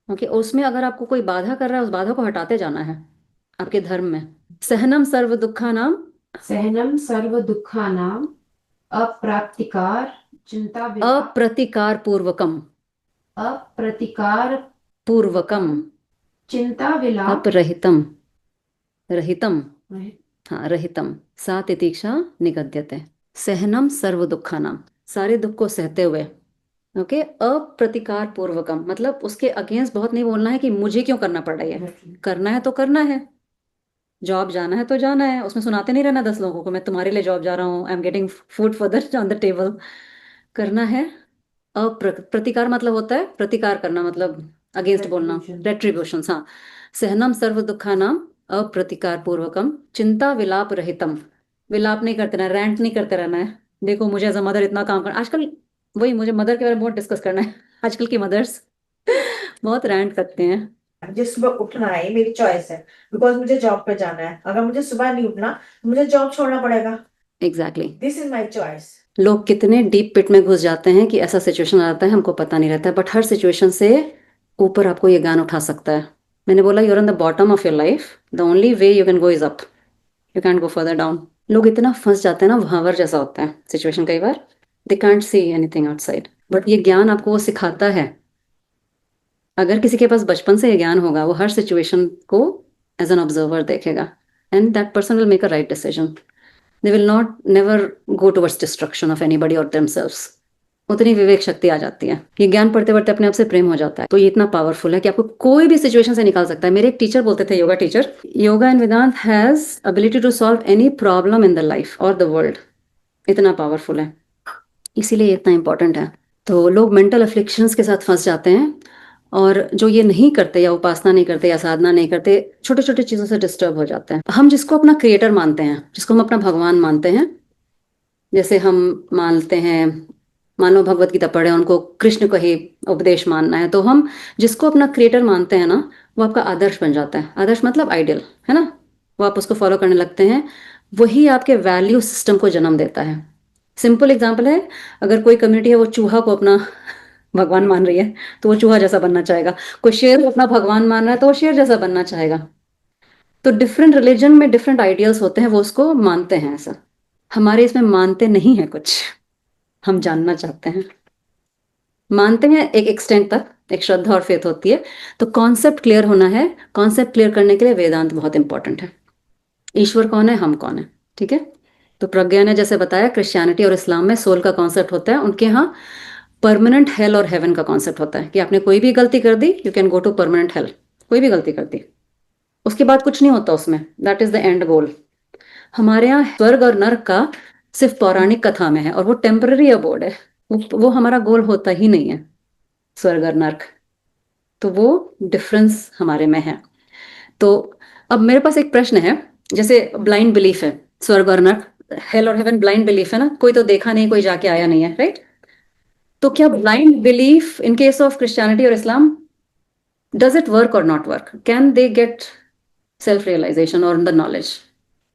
ओके, उसमें अगर आपको कोई बाधा कर रहा है, उस बाधा को हटाते जाना है। आपके धर्म में सहनम सर्व दुखा नाम, सहनम सर्व दुखानाम अप्राप्तिकार चिंता अप्रतिकार पूर्वकम, अप्रतिकार पूर्वकम, चिंता विलाप अपरहितम, रहितम, हाँ रहितम, सा तितिक्षा निगद्यते। सहनम सर्व दुखानाम, सारे दुख को सहते हुए। ओके, अप्रतिकार पूर्वकम मतलब उसके अगेंस्ट बहुत नहीं बोलना है कि मुझे क्यों करना पड़ रहा है। करना है तो करना है, जॉब जाना है तो जाना है, उसमें सुनाते नहीं रहना 10 लोगों को मैं तुम्हारे लिए जॉब जा रहा हूँ, I am getting food for the on the table. करना है। प्रतिकार मतलब होता है प्रतिकार करना, मतलब अगेंस्ट बोलना, Retribution. रेट्रीब्यूशन, हाँ। सहनम सर्व दुखानाम अप्रतिकार पूर्वकम चिंता विलाप रहितम, विलाप नहीं करते रहना, रैंट नहीं करते रहना है, देखो मुझे एज अ मदर इतना काम करना। आजकल वही मुझे मदर के बारे में बहुत डिस्कस करना है। आजकल की मदर्स बहुत रैंट करते हैं। मुझे सुबह उठना है, ये मेरी चॉइस है, बिकॉज मुझे जॉब पे जाना है। अगर मुझे सुबह नहीं उठना तो मुझे जॉब छोड़ना पड़ेगा। Exactly. This is my choice. लोग कितने डीप पिट में घुस जाते हैं कि ऐसा सिचुएशन आता है, हमको पता नहीं रहता है, बट हर सिचुएशन से ऊपर आपको ये ज्ञान उठा सकता है। मैंने बोला you're on the bottom of your life, the only way you can go is up, you can't go further down. लोग इतना फंस जाते हैं ना, वहावर जैसा होता है सिचुएशन कई बार, they can't see anything outside, but ये ज्ञान आपको वो सिखाता है। अगर किसी के पास बचपन से ये ज्ञान होगा, वो हर सिचुएशन को एज एन ऑब्जर्वर देखेगा, and that person will make a right decision. They will not never go towards destruction of anybody or themselves. उतनी विवेक शक्ति आ जाती है। ये ज्ञान पढ़ते पढ़ते अपने आप से प्रेम हो जाता है। तो ये इतना पावरफुल है कि आपको कोई भी सिचुएशन से निकाल सकता है। मेरे एक टीचर बोलते थे, yoga teacher, yoga and Vedanta has ability to solve any problem in the life और द वर्ल्ड। इतना पावरफुल है, इसीलिए ये इतना इंपॉर्टेंट है। तो लोग मेंटल अफ्लिक्शंस के साथ फंस जाते हैं, और जो ये नहीं करते या उपासना नहीं करते या साधना नहीं करते, छोटे छोटे चीज़ों से डिस्टर्ब हो जाते हैं। हम जिसको अपना क्रिएटर मानते हैं, जिसको हम अपना भगवान मानते हैं, जैसे हम मानते हैं, मानो भगवत गीता पढ़े, उनको कृष्ण को ही उपदेश मानना है, तो हम जिसको अपना क्रिएटर मानते हैं ना, वो आपका आदर्श बन जाता है। आदर्श मतलब आइडियल, है ना, वो आप उसको फॉलो करने लगते हैं, वही आपके वैल्यू सिस्टम को जन्म देता है। सिंपल एग्जाम्पल है, अगर कोई कम्युनिटी है वो चूहा को अपना भगवान मान रही है, तो वो चूहा जैसा बनना चाहेगा। कोई शेर को अपना भगवान मान रहा है, तो वो शेर जैसा बनना चाहेगा। तो डिफरेंट रिलीजन में डिफरेंट आइडियल्स होते हैं, वो उसको मानते हैं ऐसा। हमारे इसमें मानते नहीं है कुछ, हम जानना चाहते हैं। मानते हैं एक एक्सटेंट तक, एक श्रद्धा और फेथ होती है। तो कॉन्सेप्ट क्लियर होना है, कॉन्सेप्ट क्लियर करने के लिए वेदांत बहुत इंपॉर्टेंट है। ईश्वर कौन है, हम कौन है, ठीक है। तो प्रज्ञा ने जैसे बताया, क्रिश्चियनिटी और इस्लाम में सोल का कॉन्सेप्ट होता है, उनके यहाँ परमानेंट हेल और हेवन का कॉन्सेप्ट होता है कि आपने कोई भी गलती कर दी, you can go to permanent hell. कोई भी गलती कर दी, उसके बाद कुछ नहीं होता उसमें, दैट इज द एंड गोल। हमारे यहाँ स्वर्ग और नर्क का सिर्फ पौराणिक कथा में है, और वो टेम्पररी अबोर्ड है, वो हमारा गोल होता ही नहीं है, स्वर्ग और नर्क। तो वो डिफरेंस हमारे में है। तो अब मेरे पास एक प्रश्न है, जैसे ब्लाइंड बिलीफ है, स्वर्ग और नर्क, हेल और हेवन ब्लाइंड बिलीफ है ना, कोई तो देखा नहीं, कोई जाके आया नहीं है, राइट। तो क्या blind belief in case of Christianity और इस्लाम, डज इट वर्क और not work? Can they get self realization और the knowledge?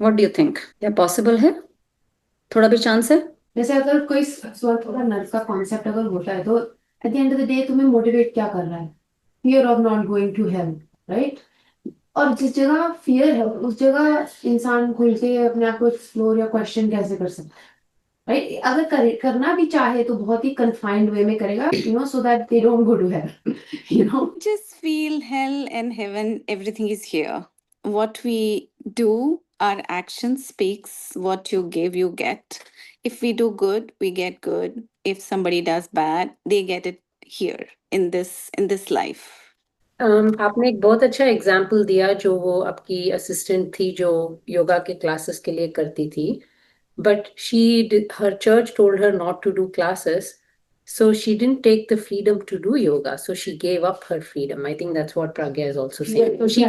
What do you think, क्या पॉसिबल है? थोड़ा भी चांस है? जैसे अगर कोई स्वर्ग और नर्क का कॉन्सेप्ट अगर होता है, तो at the end of the day तुम्हें मोटिवेट क्या कर रहा है? Fear of not going to hell, right. और जिस जगह फियर है, उस जगह इंसान खुल के अपने आप को एक्सप्लोर या क्वेश्चन कैसे कर सकता है, राइट। अगर करना भी चाहे तो बहुत ही कन्फाइंड वे में करेगा, so that they don't go to hell, Just feel hell and heaven, everything is here. What we do, our action speaks. What you give, you get. If we do good, we get good. If somebody does bad, they get it here in this life. आपने एक बहुत अच्छा example दिया, जो वो आपकी assistant थी जो योगा के क्लासेस के लिए करती थी, but her church told her not to do classes, so she didn't take the freedom to do yoga, so she gave up her freedom. I think that's what Pragya is also saying. So she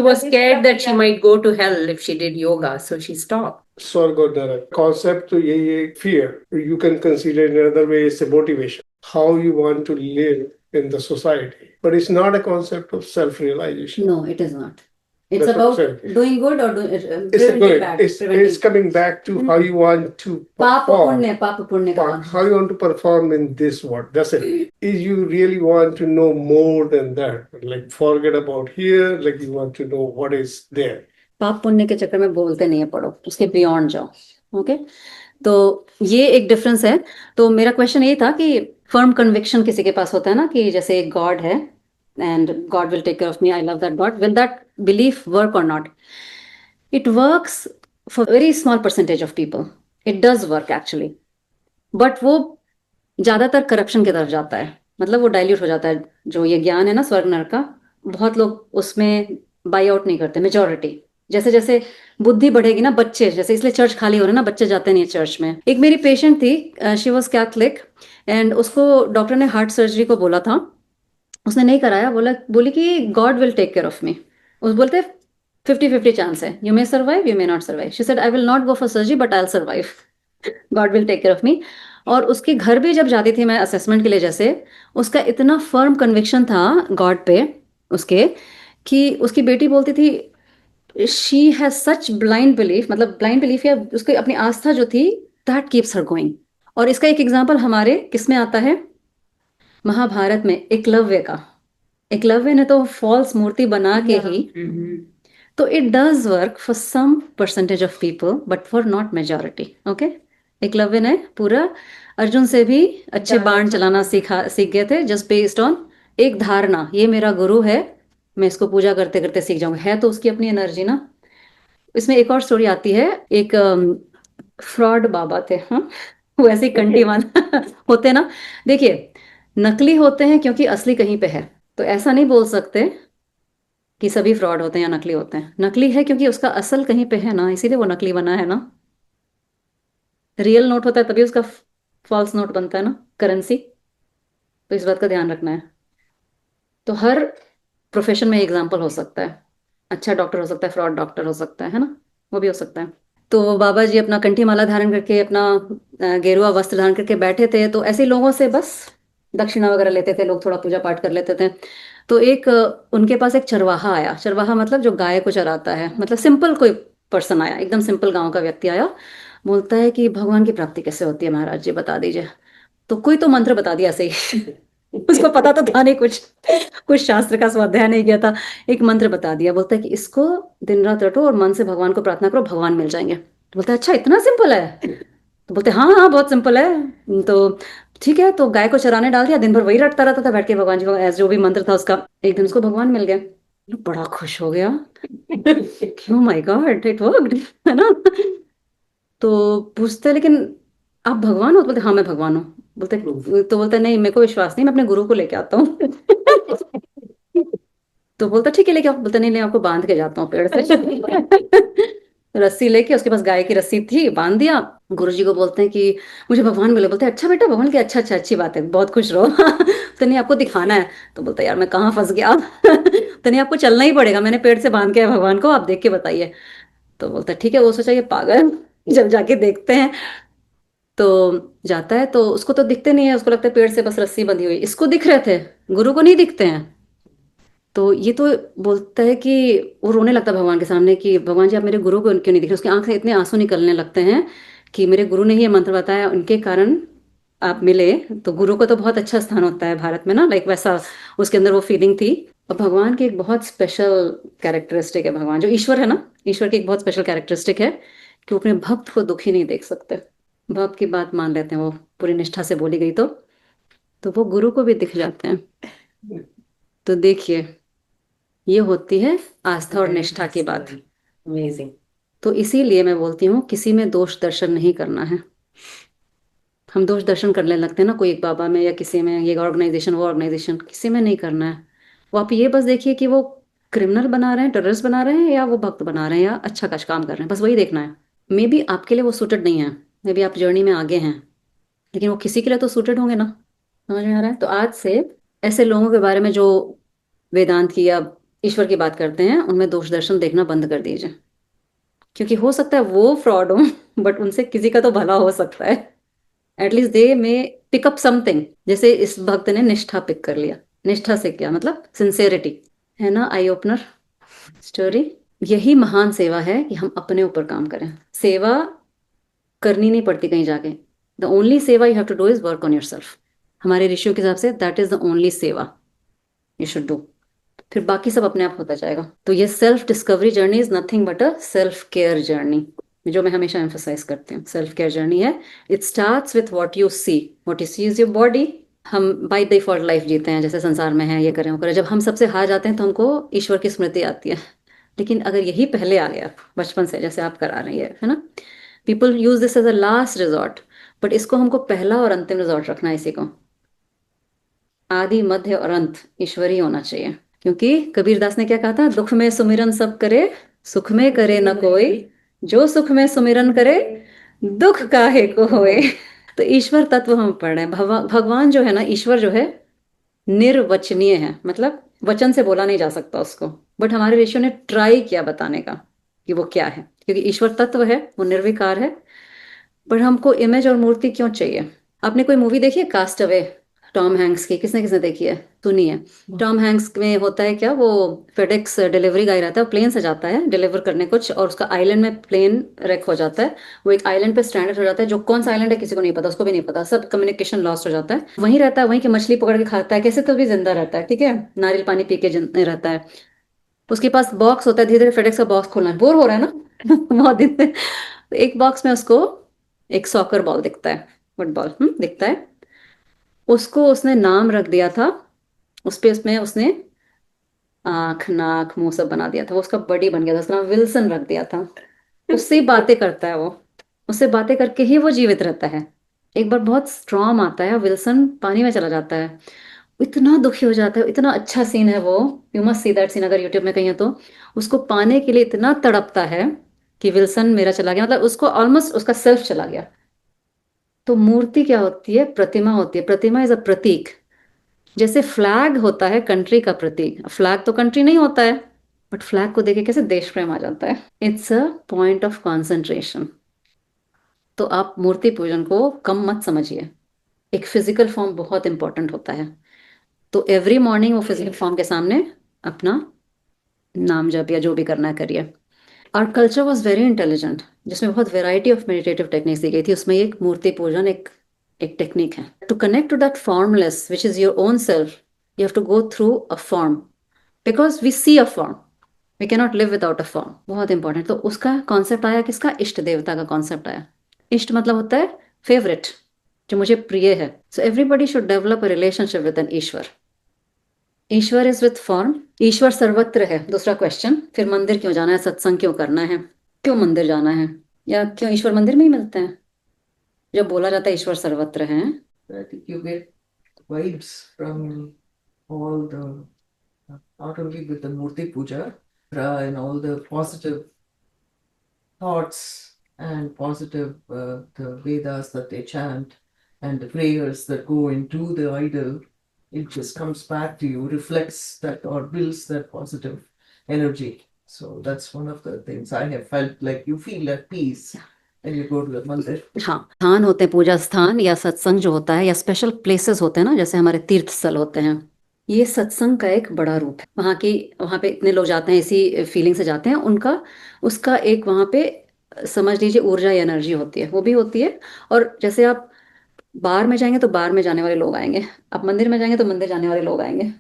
was scared that she might go to hell if she did yoga, so she stopped. Swarg or Narak concept to ye fear. You can consider it another way, it's a motivation. How you want to live in the society. But it's not a concept of self-realization. No, it is not. It's That's what I'm about saying. doing good or It's good. bad. It's coming back to how you want to पाप perform. पुण्य का How you want to perform in this world. That's it. If you really want to know more than that, like forget about here, like you want to know what is there. पाप पुण्य के चक्कर में बोलते नहीं है, पढ़ो, उसके बियॉन्ड जाओ। ओके, तो ये एक डिफरेंस है। तो मेरा क्वेश्चन ये था कि फर्म कन्विक्शन किसी के पास होता है ना, कि जैसे एक गॉड है and God will take care of me, I love that God, will that belief work और not? It works for very small percentage of people, it does work actually, but वो ज्यादातर करप्शन की तरफ जाता है, मतलब वो डाइल्यूट हो जाता है। जो ये ज्ञान है ना स्वर्ग नरक का, बहुत लोग उसमें बाई आउट नहीं करते, मेजोरिटी। जैसे जैसे बुद्धि बढ़ेगी ना, बच्चे जैसे, इसलिए चर्च खाली हो रहे हैं ना, बच्चे जाते नहीं है चर्च में। एक मेरी पेशेंट थी, शी वॉज कैथलिक, एंड उसको डॉक्टर ने हार्ट सर्जरी को बोला था, उसने नहीं कराया, बोली कि God will take care of me. उस बोलते 50-50 चांस है, you may survive you may not survive. She said I will not go for surgery but I will survive, God will take care of me. और उसके घर भी जब जाती थी मैं असेसमेंट के लिए, जैसे उसका इतना फर्म कन्विक्शन था गॉड पे उसके, कि उसकी बेटी बोलती थी she has such blind belief, मतलब ब्लाइंड बिलीफ या उसकी अपनी आस्था जो थी, दैट कीप्स हर गोइंग। और इसका एक एग्जाम्पल हमारे किसमें आता है, महाभारत में एकलव्य का। एकलव्य ने तो फॉल्स मूर्ति बना के ही, तो it does work for some percentage of people but for not majority. Okay, Eklavya ने पूरा अर्जुन से भी अच्छे बाण चलाना सीख गए थे, जस्ट बेस्ड ऑन एक धारणा, ये मेरा गुरु है, मैं इसको पूजा करते करते सीख जाऊंगा। है तो उसकी अपनी एनर्जी ना। इसमें एक और स्टोरी आती है, एक फ्रॉड बाबा थे, हाँ, वो ऐसे ही कंटी वाला होते ना। देखिए, नकली होते हैं क्योंकि असली कहीं पे है, तो ऐसा नहीं बोल सकते कि सभी फ्रॉड होते हैं या नकली होते हैं। नकली है क्योंकि उसका असल कहीं पे है ना, इसीलिए वो नकली बना है ना। रियल नोट होता है तभी उसका फॉल्स नोट बनता है ना, करेंसी। तो इस बात का ध्यान रखना है। तो हर प्रोफेशन में एग्जाम्पल हो सकता है, अच्छा डॉक्टर हो सकता है, फ्रॉड डॉक्टर हो सकता है ना, वो भी हो सकता है। तो बाबा जी अपना कंठी माला धारण करके, अपना गेरुआ वस्त्र धारण करके बैठे थे, तो ऐसे लोगों से बस दक्षिणा वगैरह लेते थे लोग, थोड़ा पूजा पाठ कर लेते थे। तो एक उनके पास एक चरवाहा आया, चरवाहा मतलब जो गाय को चराता है, मतलब सिंपल कोई पर्सन आया, एकदम सिंपल गांव का व्यक्ति आया, बोलता है कि भगवान की प्राप्ति कैसे होती है महाराज जी, बता दीजिए। तो कोई तो मंत्र बता दिया ऐसे ही उसको पता तो था नहीं, कुछ शास्त्र का स्वाध्याय नहीं किया था, एक मंत्र बता दिया। बोलता है कि इसको दिन रात रटो और मन से भगवान को प्रार्थना करो, भगवान मिल जाएंगे। तो बोलता है अच्छा इतना सिंपल है? तो बोलते हाँ हाँ बहुत सिंपल है। तो ठीक है, तो गाय को चराने डाल दिया, दिन भर वही रटता रहता था बैठ के भगवान जी को, जो भी मंत्र था उसका। एक दिन उसको भगवान मिल गया, बड़ा खुश हो गया क्यों, माय गॉड इट वर्कड, है ना। तो पूछते लेकिन आप भगवान हो? तो बोलते हाँ मैं भगवान हूँ। तो बोलते नहीं मेरे को विश्वास नहीं, मैं अपने गुरु को लेके आता हूँ तो बोलता ठीक है लेके आओ। बोलते नहीं नहीं, आपको बांध के जाता हूँ पेड़ से रस्सी लेके, उसके पास गाय की रस्सी थी, बांध दिया। गुरुजी को बोलते हैं कि मुझे भगवान मिले। बोलते हैं अच्छा बेटा भगवान की, अच्छा अच्छा अच्छी बात है, बहुत खुश रहो तो नहीं आपको दिखाना है। तो बोलता है यार मैं कहाँ फंस गया तो नहीं आपको चलना ही पड़ेगा, मैंने पेड़ से बांध के आया भगवान को, आप देख के बताइए। तो बोलता है ठीक है। वो सोचा ये पागल जब जाके देखते हैं, तो जाता है तो उसको तो दिखते नहीं है, उसको लगता है पेड़ से बस रस्सी बंधी हुई, इसको दिख रहे थे, गुरु को नहीं दिखते हैं। तो ये तो बोलता है कि वो रोने लगता है भगवान के सामने कि भगवान जी आप मेरे गुरु को क्यों नहीं दिख रहे। उसकी आंख से इतने आंसू निकलने लगते हैं कि मेरे गुरु ने ये मंत्र बताया, उनके कारण आप मिले। तो गुरु को तो बहुत अच्छा स्थान होता है भारत में ना, लाइक वैसा उसके अंदर वो फीलिंग थी। और भगवान की एक बहुत स्पेशल कैरेक्टरिस्टिक है, भगवान जो ईश्वर है ना, ईश्वर की एक बहुत स्पेशल कैरेक्टरिस्टिक है कि वो अपने भक्त को दुखी नहीं देख सकते, भक्त की बात मान लेते हैं, वो पूरी निष्ठा से बोली गई तो वो गुरु को भी दिख जाते हैं। तो देखिए ये होती है आस्था और निष्ठा की बात। अमेजिंग। तो इसीलिए मैं बोलती हूँ किसी में दोष दर्शन नहीं करना है। हम दोष दर्शन करने लगते हैं ना, कोई एक बाबा में या किसी में, ये ऑर्गेनाइजेशन वो ऑर्गेनाइजेशन, किसी में नहीं करना है। वो आप ये बस देखिए कि वो क्रिमिनल बना रहे हैं, टेररिस्ट बना रहे हैं, या वो भक्त बना रहे हैं, या अच्छा काम कर रहे हैं, बस वही देखना है। मे बी आपके लिए वो सूटेड नहीं है, मे बी आप जर्नी में आगे हैं, लेकिन वो किसी के लिए तो सूटेड होंगे ना। समझ में आ रहा है? तो आज से ऐसे लोगों के बारे में जो वेदांत की या ईश्वर की बात करते हैं, उनमें दोष दर्शन देखना बंद कर दीजिए, क्योंकि हो सकता है वो फ्रॉड हो बट उनसे किसी का तो भला हो सकता है। एटलीस्ट दे में पिक अप समथिंग। जैसे इस भक्त ने निष्ठा पिक कर लिया। निष्ठा से क्या मतलब? सिंसेरिटी, है ना, आई ओपनर स्टोरी। यही महान सेवा है कि हम अपने ऊपर काम करें। सेवा करनी नहीं पड़ती कहीं जाके। The only seva you have to do is work on yourself. हमारे ऋषियों के हिसाब से that is the only seva you should do, फिर बाकी सब अपने आप होता जाएगा। तो ये self discovery journey is nothing but a self care journey, जो मैं हमेशा एम्फोसाइज करती हूँ। सेल्फ केयर जर्नी है, it starts with what you see. What you see is your body. हम बाय डिफॉल्ट लाइफ जीते हैं, जैसे संसार में है, ये करें वो करें। जब हम सबसे हार जाते हैं तो हमको ईश्वर की स्मृति आती है। लेकिन अगर यही पहले आ गया बचपन से, जैसे आप करा रही है ना, people use this as a last resort, but इसको हमको पहला और अंतिम रिजॉर्ट रखना है। इसी को आदि मध्य और अंत ईश्वरी होना चाहिए। क्योंकि कबीरदास ने क्या कहा था? दुख में सुमिरन सब करे, सुख में करे न कोई, जो सुख में सुमिरन करे दुख काहे को होए। तो ईश्वर तत्व हम पढ़ रहे हैं। भगवान जो है ना, ईश्वर जो है निर्वचनीय है, मतलब वचन से बोला नहीं जा सकता उसको, बट हमारे ऋषियों ने ट्राई किया बताने का कि वो क्या है, क्योंकि ईश्वर तत्व है, वो निर्विकार है। पर हमको इमेज और मूर्ति क्यों चाहिए? आपने कोई मूवी देखी है कास्ट अवे, टॉम हैंक्स की? किसने किसने देखी है, सुनी है? टॉम हैंक्स में होता है क्या, वो फेडेक्स डिलीवरी गाय रहता है, वो प्लेन से जाता है डिलीवर करने कुछ, और उसका आइलैंड में प्लेन रेक हो जाता है। वो एक आइलैंड पे स्ट्रैंडेड हो जाता है, जो कौन सा आइलैंड है किसी को नहीं पता, उसको भी नहीं पता, सब कम्युनिकेशन लॉस्ट हो जाता है। वहीं रहता है, वहीं की मछली पकड़ के खाता है, कैसे तो भी जिंदा रहता है, ठीक है, नारियल पानी पी के रहता है। उसके पास बॉक्स होता है, धीरे धीरे फेडेक्स का बॉक्स खोलना है, बोर हो रहा है ना बहुत दिन से। तो एक बॉक्स में उसको एक सॉकर बॉल दिखता है, फुटबॉल दिखता है, उसको उसने नाम रख दिया था, उस पे उसमें उसने आंख नाक मुंह सब बना दिया था, वो उसका बडी बन गया था, उसका नाम विल्सन रख दिया था। उससे ही बातें करता है वो, उससे बातें करके ही वो जीवित रहता है। एक बार बहुत स्ट्रॉम आता है, विल्सन पानी में चला जाता है, इतना दुखी हो जाता है, इतना अच्छा सीन है वो, you must see that scene, अगर यूट्यूब में कहीं है तो। उसको पाने के लिए इतना तड़पता है कि विल्सन मेरा चला गया, मतलब उसको ऑलमोस्ट उसका सेल्फ चला गया। तो मूर्ति क्या होती है? प्रतिमा होती है। प्रतिमा इज अ प्रतीक। जैसे फ्लैग होता है कंट्री का प्रतीक, फ्लैग तो कंट्री नहीं होता है, बट फ्लैग को देखे कैसे देश प्रेम आ जाता है। It's a point of concentration. तो आप मूर्ति पूजन को कम मत समझिए, एक फिजिकल फॉर्म बहुत इंपॉर्टेंट होता है। तो एवरी मॉर्निंग वो फिजिकल फॉर्म के सामने अपना नाम जप या जो भी करना है करिए। Our culture was very intelligent, जिसमें बहुत वेराइटी ऑफ मेडिटेटिव टेक्निक्स दी गई थी, उसमें एक मूर्ति पूजन एक एक टेक्निक है। To connect to that formless which is your own self, you have to go through a form, because we see a form, we cannot live without a form. बहुत इंपॉर्टेंट। तो उसका कॉन्सेप्ट आया किसका? इष्ट देवता का concept आया। इष्ट मतलब होता है फेवरेट, जो मुझे प्रिय है। So everybody should develop a relationship with an Ishwar. Ishwar is with form, ईश्वर सर्वत्र है। दूसरा क्वेश्चन, फिर मंदिर क्यों जाना है, सत्संग क्यों करना है, क्यों मंदिर जाना है, या क्यों ईश्वर मंदिर में ही मिलते हैं? जब बोला जाता है ईश्वर सर्वत्र है, I think you get vibes from all the, not only with the Murti Puja, and all the positive thoughts and positive the Vedas that they chant and the prayers that go into the idol, it just comes back to you, reflects that or builds that positive energy. So that's one of the things I have felt, like you feel at peace when you go to the mandir. हाँ, स्थान होते हैं, पूजा स्थान या सत्संग जो होता है, या स्पेशल प्लेसेस होते हैं ना, जैसे हमारे तीर्थ स्थल होते हैं, ये सत्संग का एक बड़ा रूप है। वहाँ पे इतने लोग जाते हैं, इसी फीलिंग से जाते हैं, उनका उसका एक वहाँ पे समझ लीजिए ऊर्जा या एनर्जी होती है, वो भी होती है। और जैसे आप बार में जाएंगे तो बार में जाने वाले लोग आएंगे, आप मंदिर में जाएंगे तो मंदिर जाने वाले लोग आएंगे,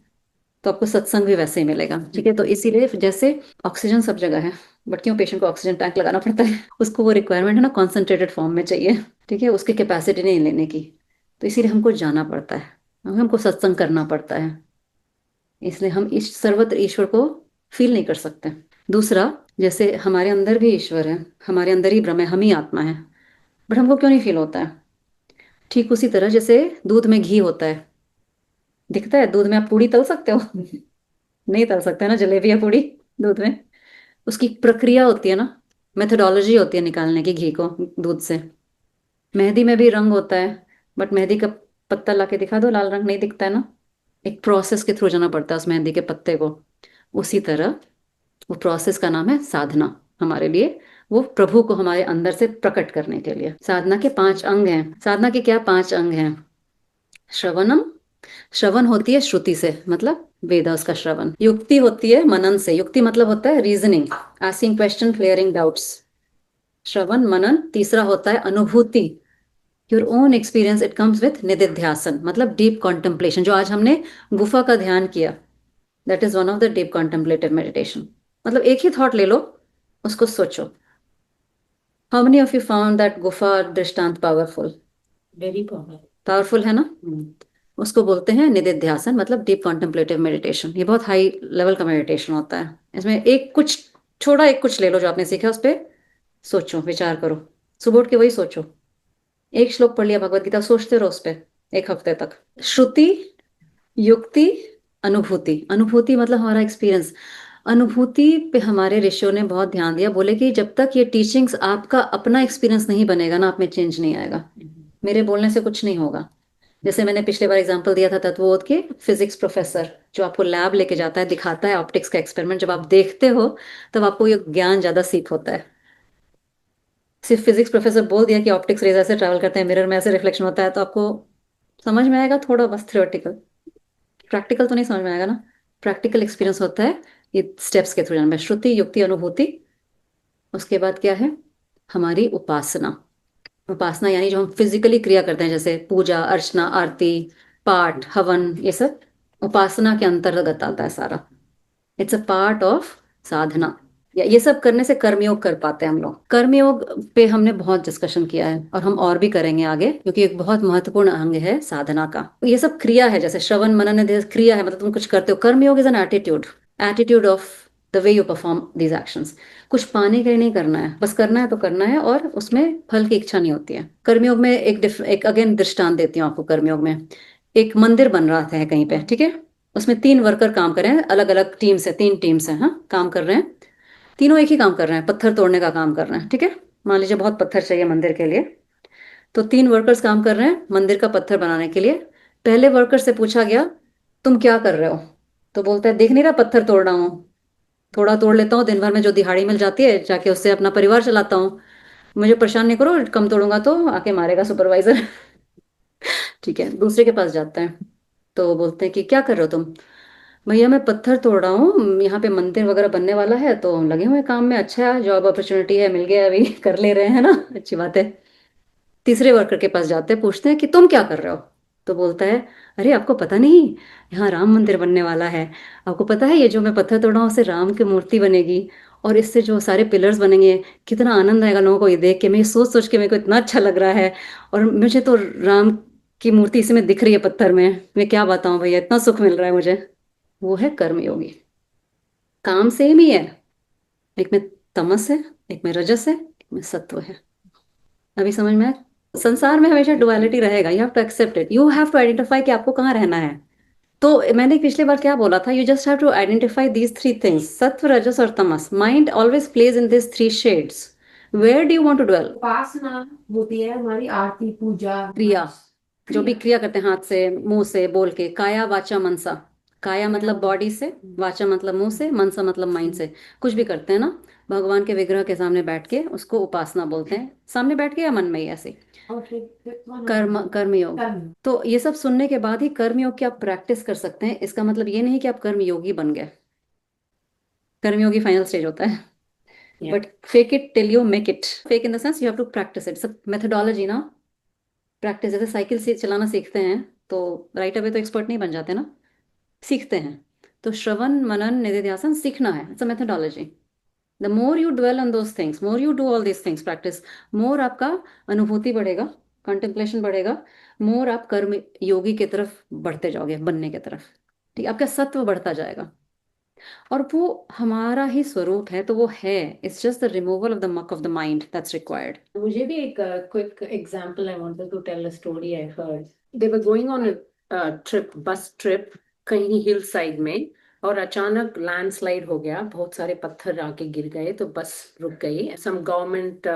तो आपको सत्संग भी वैसे ही मिलेगा, ठीक है। तो इसीलिए जैसे ऑक्सीजन सब जगह है, बट क्यों पेशेंट को ऑक्सीजन टैंक लगाना पड़ता है? उसको वो रिक्वायरमेंट है ना, कॉन्सेंट्रेटेड फॉर्म में चाहिए, ठीक है, उसकी कैपेसिटी नहीं लेने की। तो इसीलिए हमको जाना पड़ता है, हमको सत्संग करना पड़ता है, इसलिए हम इस सर्वत्र ईश्वर को फील नहीं कर सकते। दूसरा, जैसे हमारे अंदर भी ईश्वर है, हमारे अंदर ही ब्रह्म है, हम ही आत्मा है, बट हमको क्यों नहीं फील होता है? ठीक उसी तरह जैसे दूध में घी होता है, दिखता है दूध में, आप पूड़ी तल सकते हो? नहीं तल सकते ना, जलेबी या पूड़ी दूध में। उसकी प्रक्रिया होती है ना, मेथोडोलॉजी होती है निकालने की घी को दूध से। मेहंदी में भी रंग होता है, बट मेहंदी का पत्ता ला के दिखा दो, लाल रंग नहीं दिखता है ना, एक प्रोसेस के थ्रू जाना पड़ता है उस मेहंदी के पत्ते को। उसी तरह वो प्रोसेस का नाम है साधना हमारे लिए, वो प्रभु को हमारे अंदर से प्रकट करने के लिए। साधना के 5 अंग हैं। साधना के क्या 5 अंग हैं? श्रवणम, श्रवण होती है श्रुति से, मतलब वेदास का श्रवण। युक्ति होती है मनन से, युक्ति मतलब होता है reasoning, asking question, clearing doubts. श्रवण मनन। तीसरा होता है अनुभूति, your own experience, it comes with nididhyasana, मतलब डीप कॉन्टेम्पलेशन। जो आज हमने गुफा का ध्यान किया, that is one of the deep contemplative meditation. मतलब एक ही थॉट ले लो, उसको सोचो। How many of you found that gufa drishtant powerful? Very powerful है ना। उसको बोलते हैं निधिध्यासन, मतलब डीप कॉन्टेम्पलेटिव मेडिटेशन। ये बहुत हाई लेवल का मेडिटेशन होता है। इसमें एक कुछ छोड़ा, एक कुछ ले लो जो आपने सीखा, उस पर सोचो, विचार करो, सुबह उठ के वही सोचो। एक श्लोक पढ़ लिया भगवत गीता, सोचते रहो उस पर 1 हफ्ते तक। श्रुति, युक्ति, अनुभूति। अनुभूति मतलब हमारा एक्सपीरियंस। अनुभूति पे हमारे ऋषियों ने बहुत ध्यान दिया, बोले कि जब तक ये टीचिंग्स आपका अपना एक्सपीरियंस नहीं बनेगा ना, आप में चेंज नहीं आएगा। मेरे बोलने से कुछ नहीं होगा, जैसे मैंने पिछले बार एग्जांपल दिया था तत्वबोध के, फिजिक्स प्रोफेसर जो आपको लैब लेके जाता है, दिखाता है ऑप्टिक्स का एक्सपेरिमेंट, जब आप देखते हो तब आपको ये ज्ञान ज्यादा सीख होता है। सिर्फ फिजिक्स प्रोफेसर बोल दिया कि ऑप्टिक्स रेज ऐसे ट्रैवल करते हैं, मिरर में ऐसे रिफ्लेक्शन होता है, तो आपको समझ में आएगा थोड़ा, बस थ्योरेटिकल, प्रैक्टिकल तो नहीं समझ में आएगा ना। प्रैक्टिकल एक्सपीरियंस होता है ये स्टेप्स के थ्रू जाना, श्रुति, युक्ति, अनुभूति। उसके बाद क्या है, हमारी उपासना। उपासना यानी जो हम फिजिकली क्रिया करते हैं, जैसे पूजा, अर्चना, आरती, पाठ, हवन, ये सब उपासना के अंतर्गत आता है सारा। इट्स अ पार्ट ऑफ साधना। या ये सब करने से कर्मयोग कर पाते हैं हम लोग। कर्मयोग पे हमने बहुत डिस्कशन किया है और हम और भी करेंगे आगे, क्योंकि एक बहुत महत्वपूर्ण अंग है साधना का। ये सब क्रिया है, जैसे श्रवण मनन निधि क्रिया है, मतलब तुम कुछ करते हो। कर्मयोग is an attitude of the way you perform these actions. कुछ पाने के लिए नहीं करना है, बस करना है तो करना है, और उसमें फल की इच्छा नहीं होती है। कर्मयोग में एक अगेन दृष्टांत देती हूँ आपको। कर्मयोग में एक मंदिर बन रहा था कहीं पे, ठीक है। उसमें 3 वर्कर काम कर रहे हैं, अलग अलग टीम से, 3 टीम्स हैं, हाँ, काम कर रहे हैं। तीनों एक ही काम कर रहे हैं, पत्थर तोड़ने का काम कर रहे हैं, ठीक है। मान लीजिए बहुत पत्थर चाहिए मंदिर के लिए, तो 3 वर्कर्स काम कर रहे हैं मंदिर का पत्थर बनाने के लिए। पहले वर्कर से पूछा गया, तुम क्या कर रहे हो? तो बोलता है, देख नहीं रहा पत्थर तोड़ रहा हूँ, थोड़ा तोड़ लेता हूँ, दिन भर में जो दिहाड़ी मिल जाती है जाके उससे अपना परिवार चलाता हूँ, मुझे परेशान नहीं करो, कम तोड़ूंगा तो आके मारेगा सुपरवाइजर। ठीक है। दूसरे के पास जाता है, तो बोलते हैं कि क्या कर रहे हो तुम? भैया मैं पत्थर तोड़ रहा हूँ, यहाँ पे मंदिर वगैरह बनने वाला है तो लगे हुए हैं काम में, अच्छा है, जॉब अपॉर्चुनिटी है, मिल गया अभी, कर ले रहे हैं ना, अच्छी बात है। तीसरे वर्कर के पास जाते हैं, पूछते हैं कि तुम क्या कर रहे हो? तो बोलता है, अरे आपको पता नहीं, यहाँ राम मंदिर बनने वाला है, आपको पता है ये जो मैं पत्थर तोड़ रहा हूँ उससे राम की मूर्ति बनेगी, और इससे जो सारे पिलर्स बनेंगे, कितना आनंद आएगा लोगों को ये देख के, मैं ये सोच सोच के मेरे को इतना अच्छा लग रहा है, और मुझे तो राम की मूर्ति इसमें दिख रही है पत्थर में, मैं क्या बताऊं भैया, इतना सुख मिल रहा है मुझे। वो है कर्मयोगी। काम सेम ही है, एक में तमस है, एक में रजस है, एक में सत्व है। अभी समझ में आया? संसार में हमेशा डुअलिटी रहेगा, you have to accept it, you have to identify कि आपको कहाँ रहना है। तो मैंने पिछले बार क्या बोला था, you just have to identify these 3 things, sattva, rajas और tamas. Mind always plays in this 3 shades. Where do you want to dwell? उपासना होती है हमारी आरती, पूजा, क्रिया, जो भी क्रिया करते हैं, हाथ से, मुंह से, बोल के, काया वाचा मनसा। काया मतलब बॉडी से, वाचा मतलब मुंह से, मनसा मतलब माइंड से, कुछ भी करते हैं ना, भगवान के विग्रह के सामने बैठ के उसको उपासना बोलते हैं, सामने बैठ के या मन में ही ऐसे। और फिर कर्मयोग। कर्म। तो ये सब सुनने के बाद ही कर्मयोग की आप प्रैक्टिस कर सकते हैं। इसका मतलब ये नहीं कि आप कर्मयोगी बन गए, कर्मयोगी फाइनल स्टेज होता है, but fake it till you make it. Fake in the sense you have to practice it, methodology ना, प्रैक्टिस। जैसे साइकिल से चलाना सीखते हैं तो राइट अवे तो एक्सपर्ट नहीं बन जाते ना, सीखते हैं। तो श्रवण मनन निधिध्यासन सीखना है, it's a methodology. The more you dwell on those things, more you do all these things, practice, more आपका अनुभूति बढ़ेगा, कंटेम्पलेशन बढ़ेगा, मोर आप कर्म योगी की तरफ बढ़ते जाओगे, बनने की तरफ। ठीक, आपका सत्व बढ़ता जाएगा, और वो हमारा ही स्वरूप है, तो वो है, it's just the removal of the muck of the mind that's required. मुझे भी एक quick example, I wanted to tell a story I heard. They were going on a trip, bus trip, कहीं हिल साइड में, और अचानक landslide हो गया, बहुत सारे पत्थर आके गिर गए, तो बस रुक गई। Some government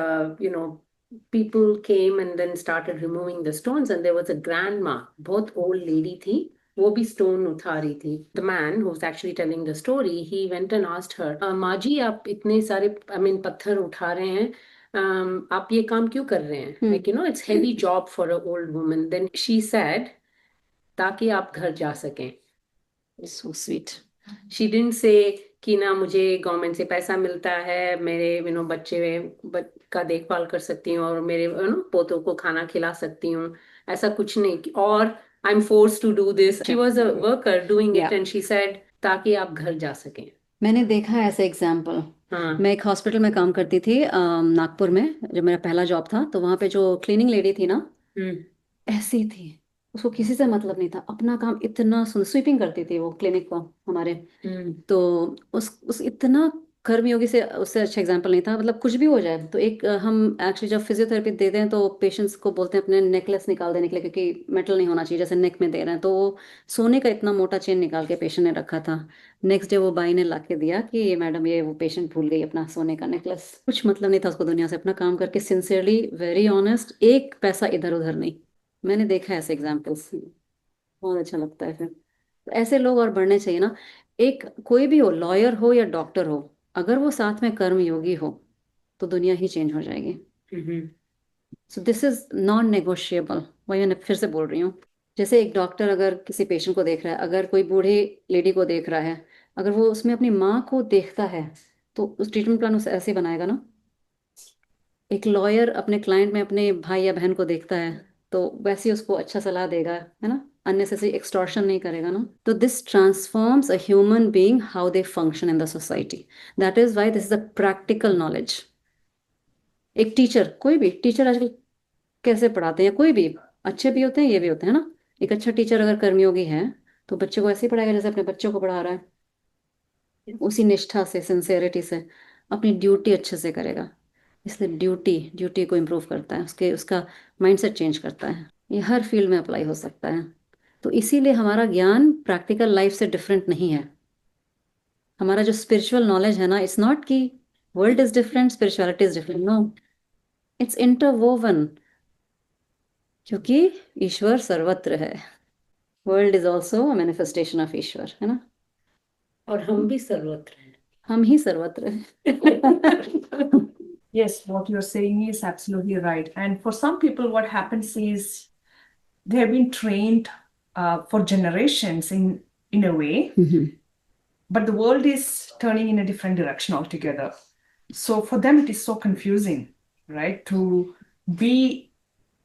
people came and then started removing the stones, and there was a grandma, बहुत ओल्ड लेडी थी, वो भी स्टोन उठा रही थी। The man who was actually telling the story, he went and asked her, माँ जी आप इतने सारे पत्थर उठा रहे हैं, आप ये काम क्यों कर रहे हैं? Like it's heavy job for a old woman. Then she said, ताकि आप घर जा सकें। So sweet. She didn't say कि ना मुझे गवर्नमेंट से पैसा मिलता है, मेरे बच्चे का देखभाल कर सकती हूँ, और मेरे पोतों को खाना खिला सकती हूँ, ऐसा कुछ नहीं। और I am forced to do this. She was a worker doing it, and she said ताकि आप घर जा सकें। मैंने देखा है ऐसे एग्जाम्पल। हाँ। मैं एक हॉस्पिटल में काम करती थी नागपुर में, जब मेरा पहला जॉब था, तो वहाँ पे जो क्लीनिंग लेडी थी ना, ऐसी थी, उसको किसी से मतलब नहीं था, अपना काम इतना सुंदर, स्वीपिंग करती थी वो क्लिनिक को हमारे। तो उस इतना कर्मयोगी से, उससे अच्छा एग्जाम्पल नहीं था। मतलब कुछ भी हो जाए तो एक हम एक्चुअली जब फिजियोथेरेपी देते हैं तो पेशेंट्स को बोलते हैं अपने नेकलेस निकाल देने के लिए, क्योंकि मेटल नहीं होना चाहिए, जैसे नेक में दे रहे हैं, तो वो सोने का इतना मोटा चेन निकाल के पेशेंट ने रखा था। नेक्स्ट डे वो बाई ने ला के दिया कि ये मैडम, ये वो पेशेंट भूल गई अपना सोने का नेकलेस। कुछ मतलब नहीं था उसको दुनिया से, अपना काम करके सिंसियरली, वेरी ऑनेस्ट, एक पैसा इधर उधर नहीं, मैंने देखा है ऐसे एग्जाम्पल्स, बहुत अच्छा लगता है फिर। तो ऐसे लोग और बढ़ने चाहिए ना। एक कोई भी हो, लॉयर हो या डॉक्टर हो, अगर वो साथ में कर्म योगी हो तो दुनिया ही चेंज हो जाएगी। So this is non negotiable. वही मैं फिर से बोल रही हूँ, जैसे एक डॉक्टर अगर किसी पेशेंट को देख रहा है, अगर कोई बूढ़ी लेडी को देख रहा है, अगर वो उसमें अपनी माँ को देखता है तो उस ट्रीटमेंट प्लान उसे ऐसे बनाएगा ना। एक लॉयर अपने क्लाइंट में अपने भाई या बहन को देखता है तो वैसे ही उसको अच्छा सलाह देगा, है ना, अननेसेसरी एक्सटॉर्शन नहीं करेगा ना। तो this transforms a human being how they function in the society. That is why this is a practical knowledge. एक टीचर, कोई भी टीचर आजकल कैसे पढ़ाते हैं, कोई भी अच्छे भी होते हैं, ये भी होते हैं ना। एक अच्छा टीचर अगर कर्मयोगी है तो बच्चे को ऐसे ही पढ़ाएगा जैसे अपने बच्चों को पढ़ा रहा है, उसी निष्ठा से, सिंसेरिटी से, अपनी ड्यूटी अच्छे से करेगा। इसलिए ड्यूटी ड्यूटी को इम्प्रूव करता है, उसका माइंडसेट चेंज करता है। ये हर फील्ड में अप्लाई हो सकता है। तो इसीलिए हमारा ज्ञान प्रैक्टिकल लाइफ से डिफरेंट नहीं है। हमारा जो स्पिरिचुअल नॉलेज है ना, इट्स नॉट कि world is different, spirituality is different, no, it's interwoven. क्योंकि ईश्वर सर्वत्र है। World is also a manifestation of Ishwar, है ना। और हम भी सर्वत्र हैं। हम ही सर्वत्र हैं। Yes, what you're saying is absolutely right. And for some people, what happens is they have been trained for generations in a way, but the world is turning in a different direction altogether. So for them, it is so confusing, right? To be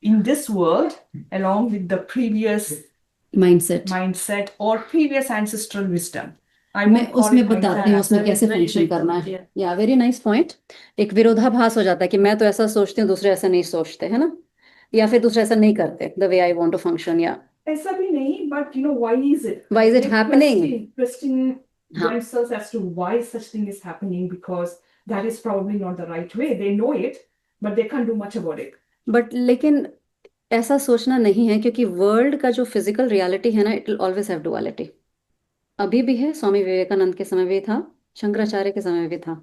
in this world along with the previous mindset or previous ancestral wisdom. मैं उसमें बताती हूँ उसमें कैसे function करना है। या very nice point. एक विरोधाभास हो जाता है कि मैं तो ऐसा सोचती हूँ, दूसरे ऐसा नहीं सोचते, है ना, या फिर दूसरे ऐसा नहीं करते the way I want to function. या ऐसा भी नहीं, but you know, why is it? Why is it They happening? question हाँ। themselves as to why such thing is happening, because that is probably not the right way. They know it, but they can't do much about it. But लेकिन ऐसा सोचना नहीं है, क्योंकि world का जो physical reality है ना, it will always have duality. अभी भी है, स्वामी विवेकानंद के समय भी था, शंकराचार्य के समय भी था,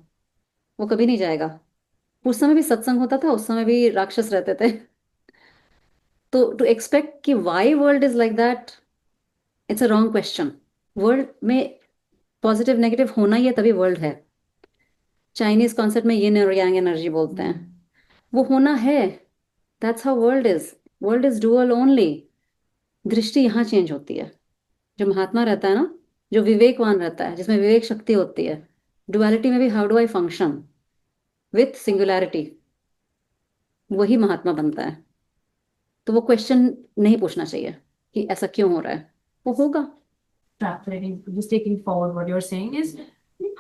वो कभी नहीं जाएगा। उस समय भी सत्संग होता था, उस समय भी राक्षस रहते थे। तो टू एक्सपेक्ट कि why world is like that, it's a wrong question. World में पॉजिटिव नेगेटिव होना ही है, तभी वर्ल्ड है। चाइनीज कॉन्सेप्ट में यिन और यांग एनर्जी बोलते हैं, वो होना है। That's how world is. World is dual only. दृष्टि यहाँ चेंज होती है। जो महात्मा रहता है ना, जो विवेकवान रहता है, जिसमें विवेक शक्ति होती है, डुअलिटी में भी how do I function with singularity, वही महात्मा बनता है। तो वो क्वेश्चन नहीं पूछना चाहिए कि ऐसा क्यों हो रहा है, वो होगा। Just taking forward what you're saying is,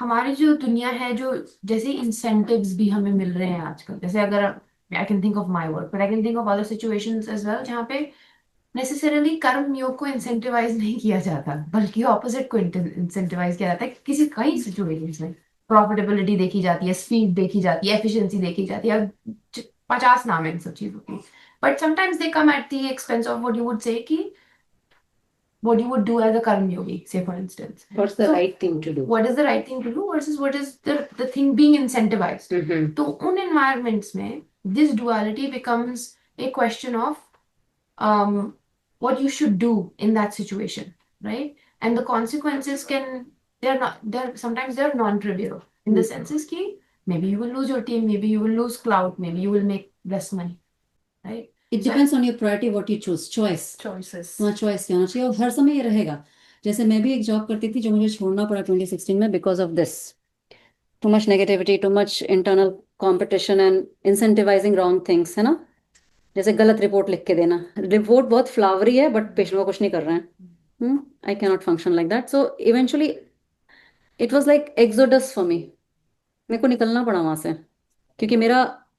हमारी जो दुनिया है, जो जैसे इंसेंटिव्स भी हमें मिल रहे हैं आजकल, जैसे अगर I can think of my work, but I can think of other situations as well, जहाँ पे नेसेसरली कर्म योग को इंसेंटिवाइज नहीं किया जाता, बल्कि ऑपोजिट को इंसेंटिवाइज किया जाता है। किसी कई सिचुएशंस में प्रॉफिटेबिलिटी देखी जाती है, स्पीड देखी जाती है, एफिशिएंसी देखी जाती है, 50 नाम है इन सब चीजों की, but sometimes they come at the expense of what you would say कि what you would do as a karma yogi, say for instance. What's the right thing to do? What is the right thing to do versus what is the thing being incentivized. So उन environments में this duality becomes a question of what you should do in that situation, right? And the consequences sometimes they're non-trivial in the senses कि maybe you will lose your team, maybe you will lose clout, maybe you will make less money, right? It depends on your priority, what you choose. Choice तुम्हारा choice क्या होना चाहिए, और हर समय ये रहेगा। जैसे मैं भी एक जॉब करती थी जो मुझे छोड़ना पड़ा 2016 में because of this, too much negativity, too much internal competition and incentivising wrong things, है ना। जैसे गलत रिपोर्ट लिख के देना, रिपोर्ट बहुत फ्लावरी है बट पेशेंट को कुछ नहीं कर रहे हैं। आई can not function like that. So eventually it was like exodus for me. मेरे को निकलना पड़ा वहां से, क्योंकि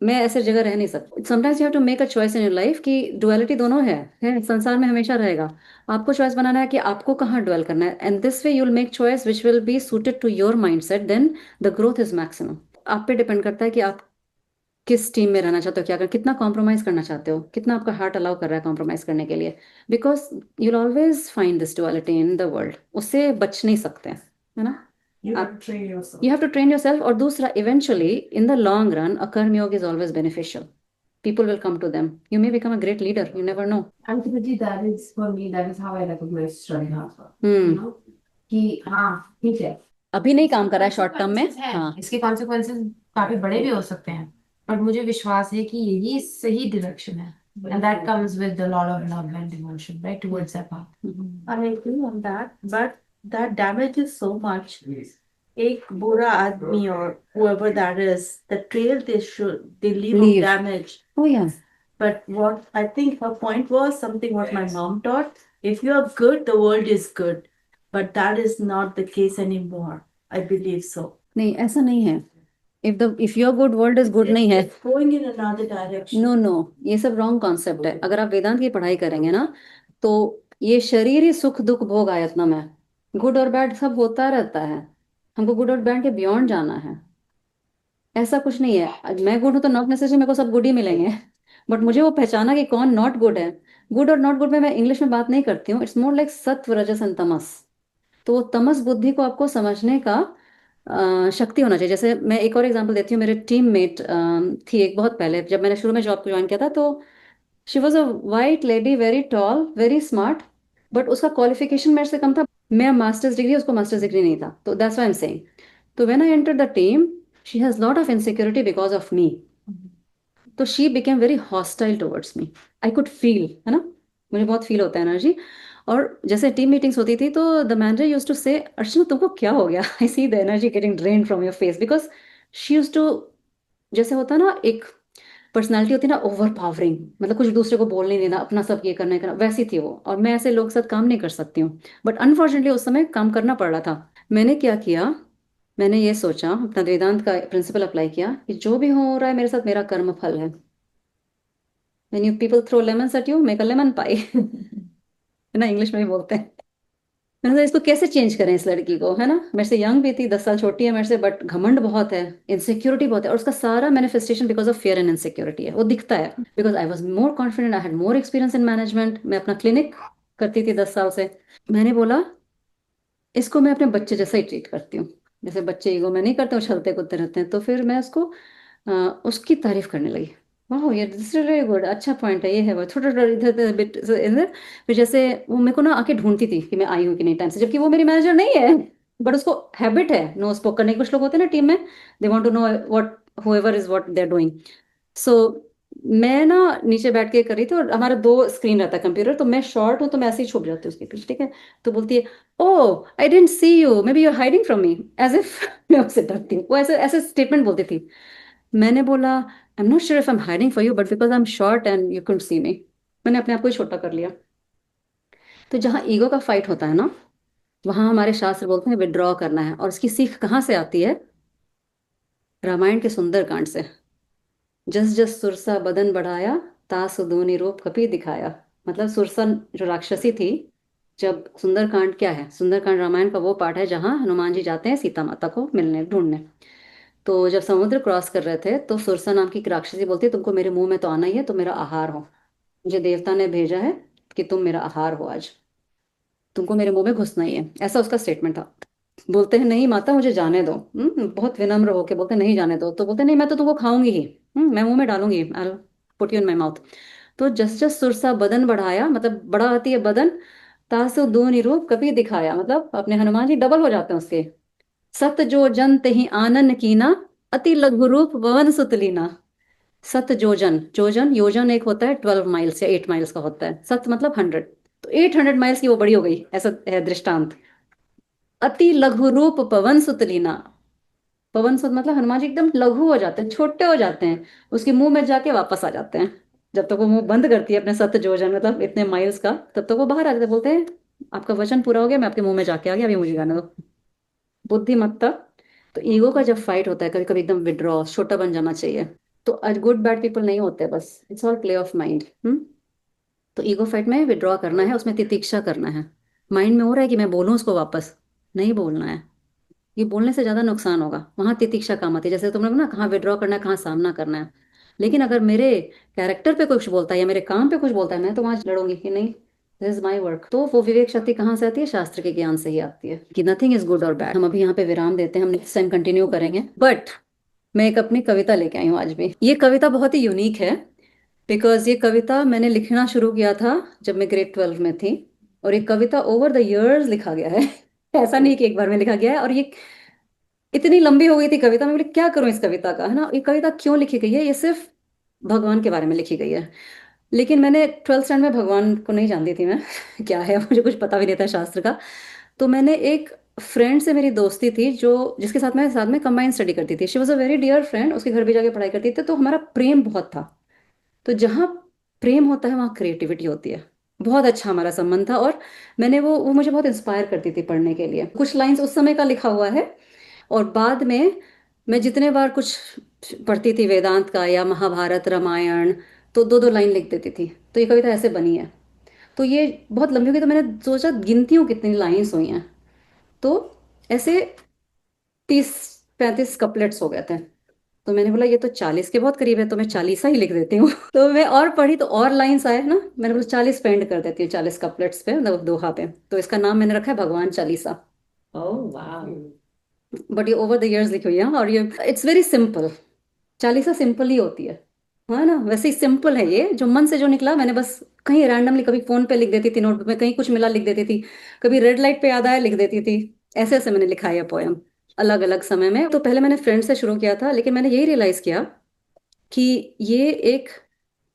मैं ऐसे जगह रह नहीं सकती। Sometimes you have to make a choice in your life कि डुअलिटी दोनों है, संसार में हमेशा रहेगा। आपको चॉइस बनाना है कि आपको कहाँ डुअल करना है, and this way you will make choice which will be suited to your mindset, then the growth is maximum. आप पे डिपेंड करता है कि आप किस टीम में रहना चाहते हो, क्या कितना कॉम्प्रोमाइज करना चाहते हो, कितना आपका हार्ट अलाउ कर रहा है कॉम्प्रोमाइज करने के लिए, because you will always find this duality in the world. उससे बच नहीं सकते, है ना। You have to train yourself. You have to train yourself. और दूसरा, eventually in the long run a कर्म योग is always beneficial people will come to them. You may become a great leader, you never know. Ultimately, that is for me, that is how I recognize Shraddha. Hmm. You know, कि हाँ ठीक है, अभी नहीं काम कर रहा है शॉर्ट टर्म में, consequences हैं, हाँ इसके कॉन्सिक्वेंसेस काफी बड़े भी हो सकते हैं, बट मुझे विश्वास है कि यही सही डायरेक्शन है, and that comes with a lot of love and devotion, right, towards that path. I agree on that, but that damages so much. एक बुरा आदमी or whoever that is, the trail they leave of Leave. damage. Oh yeah. But what I think her point was something what my mom taught. If you are good, the world is good. But that is not the case anymore. I believe so. नहीं ऐसा नहीं है. If your good world is good नहीं है. It's going in another direction. No ये सब wrong concept है. अगर आप वेदांत की पढ़ाई करेंगे ना तो ये शरीर ही सुख दुख भोग आयतनम है. गुड और बैड सब होता रहता है. हमको गुड और बैड के बियॉन्ड जाना है. ऐसा कुछ नहीं है. आज मैं गुड हूं तो नॉट नेसेसरी मेरे को सब गुड ही मिलेंगे, बट मुझे वो पहचाना कि कौन नॉट गुड है. गुड और नॉट गुड में मैं इंग्लिश में बात नहीं करती हूँ. इट्स मोर लाइक सत्व रजस एंड तमस. तो वो तमस बुद्धि को आपको समझने का शक्ति होना चाहिए. जैसे मैं एक और एग्जांपल देती हूँ. मेरे टीममेट थी एक बहुत पहले, जब मैंने शुरू में जॉब को ज्वाइन किया था, तो she was a white lady, very tall, very smart, but उसका क्वालिफिकेशन मेरे से कम था. मैं मास्टर्स डिग्री, उसको मास्टर्स डिग्री नहीं था. तो that's why I am saying. तो when I enter the team she has lot of insecurity because of me. तो she became very hostile towards me. I could feel, है ना, मुझे बहुत फील होता है एनर्जी. और जैसे टीम मीटिंग्स होती थी तो द मैनेजर यूज टू से, अर्चना तुमको क्या हो गया? I see the energy getting drain from your face. Because she use to, जैसे होता है ना एक पर्सनालिटी होती है ना ओवर पावरिंग, मतलब कुछ दूसरे को बोलने नहीं देना, अपना सब ये करना करना, वैसी थी वो. और मैं ऐसे लोग के साथ काम नहीं कर सकती हूँ. बट अनफॉर्चुनेटली उस समय काम करना पड़ रहा था. मैंने क्या किया, मैंने ये सोचा, अपना वेदांत का प्रिंसिपल अप्लाई किया कि जो भी हो रहा है मेरे साथ मेरा कर्म फल है. When you people throw lemons at you, make a lemon pie. है ना, इंग्लिश में भी बोलते हैं. मैंने कहा इसको कैसे चेंज करें इस लड़की को, है ना, मेरे से यंग भी थी, 10 साल छोटी है मेरे से, बट घमंड बहुत है, इनसिक्योरिटी बहुत है, और उसका सारा manifestation because of fear and insecurity है. वो दिखता है. Because I was more confident, I had more experience in management. मैं अपना क्लिनिक करती थी 10 साल से. मैंने बोला इसको मैं अपने बच्चे जैसा ही ट्रीट करती हूँ. जैसे बच्चे ईगो में नहीं करते, वो चलते कूदते रहते हैं. तो फिर मैं उसकी तारीफ करने लगी. वाह ये दिस इज वेरी गुड, अच्छा पॉइंट है, ये है वो छोटा छोटा इधर बिट इधर. फिर जैसे वो मेरे को ना आके ढूंढती थी कि मैं आई हूँ कि नहीं टाइम से, जबकि वो मेरी मैनेजर नहीं है, बट उसको हैबिट है नो स्पोक करने की. कुछ लोग होते हैं ना टीम में, they want to know what whoever is what they are doing. So मैं ना नीचे बैठ के कर रही थी, और हमारा 2 स्क्रीन रहता है कंप्यूटर, तो मैं शॉर्ट हूँ तो मैं ऐसे ही छुप जाती हूँ उसके पीछे. ठीक है, तो बोलती है oh I don't see you, maybe you are hiding from me, as if मैं उससे डरती हूँ. वो ऐसे ऐसे स्टेटमेंट बोलती थी. मैंने बोला I am not sure if I am hiding for you, but because I am short and you can see me. मैंने अपने आप को ही छोटा कर लिया. तो जहाँ ईगो का फाइट होता है ना, वहाँ हमारे शास्त्र बोलते हैं विड्रॉ करना है. और इसकी सीख कहाँ से आती है? रामायण के सुंदरकांड से. जस जस सुरसा बदन बढ़ाया, तासु दोनि रूप कपि दिखाया. मतलब सुरसा जो राक्षसी थी, जब सुंदरकांड क्या है, सुंदरकांड रामायण का वो पार्ट है जहाँ हनुमान जी जाते हैं सीता माता को मिलने ढूंढने. तो जब समुद्र क्रॉस कर रहे थे तो सुरसा नाम की एक राक्षसी बोलती है तुमको मेरे मुंह में तो आना ही है, तुम मेरा आहार हो. मुझे देवता ने भेजा है कि तुम मेरा आहार हो, आज तुमको मेरे मुंह में घुसना ही है. ऐसा उसका स्टेटमेंट था. बोलते हैं नहीं माता मुझे जाने दो. बहुत विनम्र होके बोलते हैं नहीं जाने दो. तो बोलते हैं नहीं मैं तो तुमको खाऊंगी ही, मैं मुंह में डालूंगी, I put you in my mouth. तो जस जस सुरसा बदन बढ़ाया, मतलब बड़ा आती है बदन, तासु दो निरूप कभी दिखाया, मतलब अपने हनुमान जी डबल हो जाते हैं उसके. सत जो जन तेहि आनन कीना, अति लघु रूप पवन सुत लीना. सत जोजन, जोजन योजन एक होता है 12 माइल्स या 8 माइल्स का होता है. सत मतलब 100, तो 800 माइल्स की वो बड़ी हो गई, ऐसा है दृष्टांत. अति लघु रूप पवन सुत लीना. पवन सुत मतलब हनुमान जी एकदम लघु हो जाते हैं, छोटे हो जाते हैं, उसके मुंह में जाके वापस आ जाते हैं. जब तक वो मुंह बंद करती है अपने सत जोजन मतलब इतने माइल्स का, तब तक वो बाहर आ जाते हैं. बोलते हैं आपका वचन पूरा हो गया, मैं आपके मुंह में जाके आ गया, अभी मुझे जाने दो. बुद्धिमत्ता. तो ईगो का जब फाइट होता है कभी कभी एकदम विड्रॉ, छोटा बन जाना चाहिए. तो आज गुड बैड पीपल नहीं होते, बस it's all play of mind. तो ईगो फाइट में विड्रॉ करना है, उसमें तितिक्षा करना है. माइंड में हो रहा है कि मैं बोलूँ उसको वापस, नहीं बोलना है. ये बोलने से ज्यादा नुकसान होगा. वहां तितिक्षा काम आती है. जैसे तुमने ना कहाँ विड्रॉ करना है, कहाँ सामना करना है. लेकिन अगर मेरे कैरेक्टर पे कुछ बोलता है या मेरे काम पे कुछ बोलता है, मैं तो वहां लड़ूंगी कि नहीं, दिस इज माई वर्क. तो वो विवेक शक्ति कहाँ से आती है? शास्त्र के ज्ञान से ही आती है कि नथिंग इज गुड और बैड. हम अभी यहाँ पे विराम देते हैं, हम नेक्स्ट टाइम कंटिन्यू करेंगे. बट मैं एक अपनी कविता लेके आई हूँ आज भी. ये कविता बहुत ही यूनिक है. बिकॉज ये कविता मैंने लिखना शुरू किया था जब मैं ग्रेड 12 में थी, और ये कविता ओवर द इयर्स लिखा गया है। ऐसा नहीं कि एक बार में लिखा गया है, और ये इतनी लंबी हो गई थी कविता, मैं बोली क्या करूं इस कविता का, है ना। ये कविता क्यों लिखी गई है, ये सिर्फ भगवान के बारे में लिखी गई है। लेकिन मैंने 12th स्टैंड में भगवान को नहीं जानती थी मैं क्या है, मुझे कुछ पता भी नहीं था शास्त्र का। तो मैंने एक फ्रेंड से मेरी दोस्ती थी जो जिसके साथ में कंबाइंड स्टडी करती थी। She was a very dear friend, उसके घर भी जाके पढ़ाई करती थी, तो हमारा प्रेम बहुत था। तो जहाँ प्रेम होता है वहाँ क्रिएटिविटी होती है। बहुत अच्छा हमारा संबंध था, और मैंने वो मुझे बहुत इंस्पायर करती थी पढ़ने के लिए। कुछ लाइंस उस समय का लिखा हुआ है, और बाद में मैं जितने बार कुछ पढ़ती थी वेदांत का या महाभारत रामायण, तो दो दो लाइन लिख देती थी। तो ये कविता ऐसे बनी है। तो ये बहुत लंबी हो गई, तो मैंने सोचा गिनती हूँ कितनी लाइन्स हुई हैं, तो ऐसे 30-35 कपलेट्स हो गए थे। तो मैंने बोला ये तो 40 के बहुत करीब है, तो मैं 40 ही लिख देती हूँ। तो मैं और पढ़ी तो और लाइन्स आए ना, मैंने बोला 40 पेंड कर देती हूँ 40 कपलेट्स पे, मतलब दोहा पे। तो इसका नाम मैंने रखा है भगवान चालीसा। ओह वाह। बट ये ओवर द इयर्स लिखी हुई है, और ये it's very simple. Chalisa simple ही होती है ना। वैसे ही सिंपल है ये, जो मन से जो निकला मैंने बस कहीं रैंडमली, कभी फोन पे लिख देती थी, नोटबुक में कहीं कुछ मिला लिख देती थी, कभी रेड लाइट पे याद आया लिख देती थी। ऐसे ऐसे मैंने लिखा है ये पोयम अलग अलग समय में। तो पहले मैंने फ्रेंड से शुरू किया था, लेकिन मैंने यही रियलाइज किया कि ये एक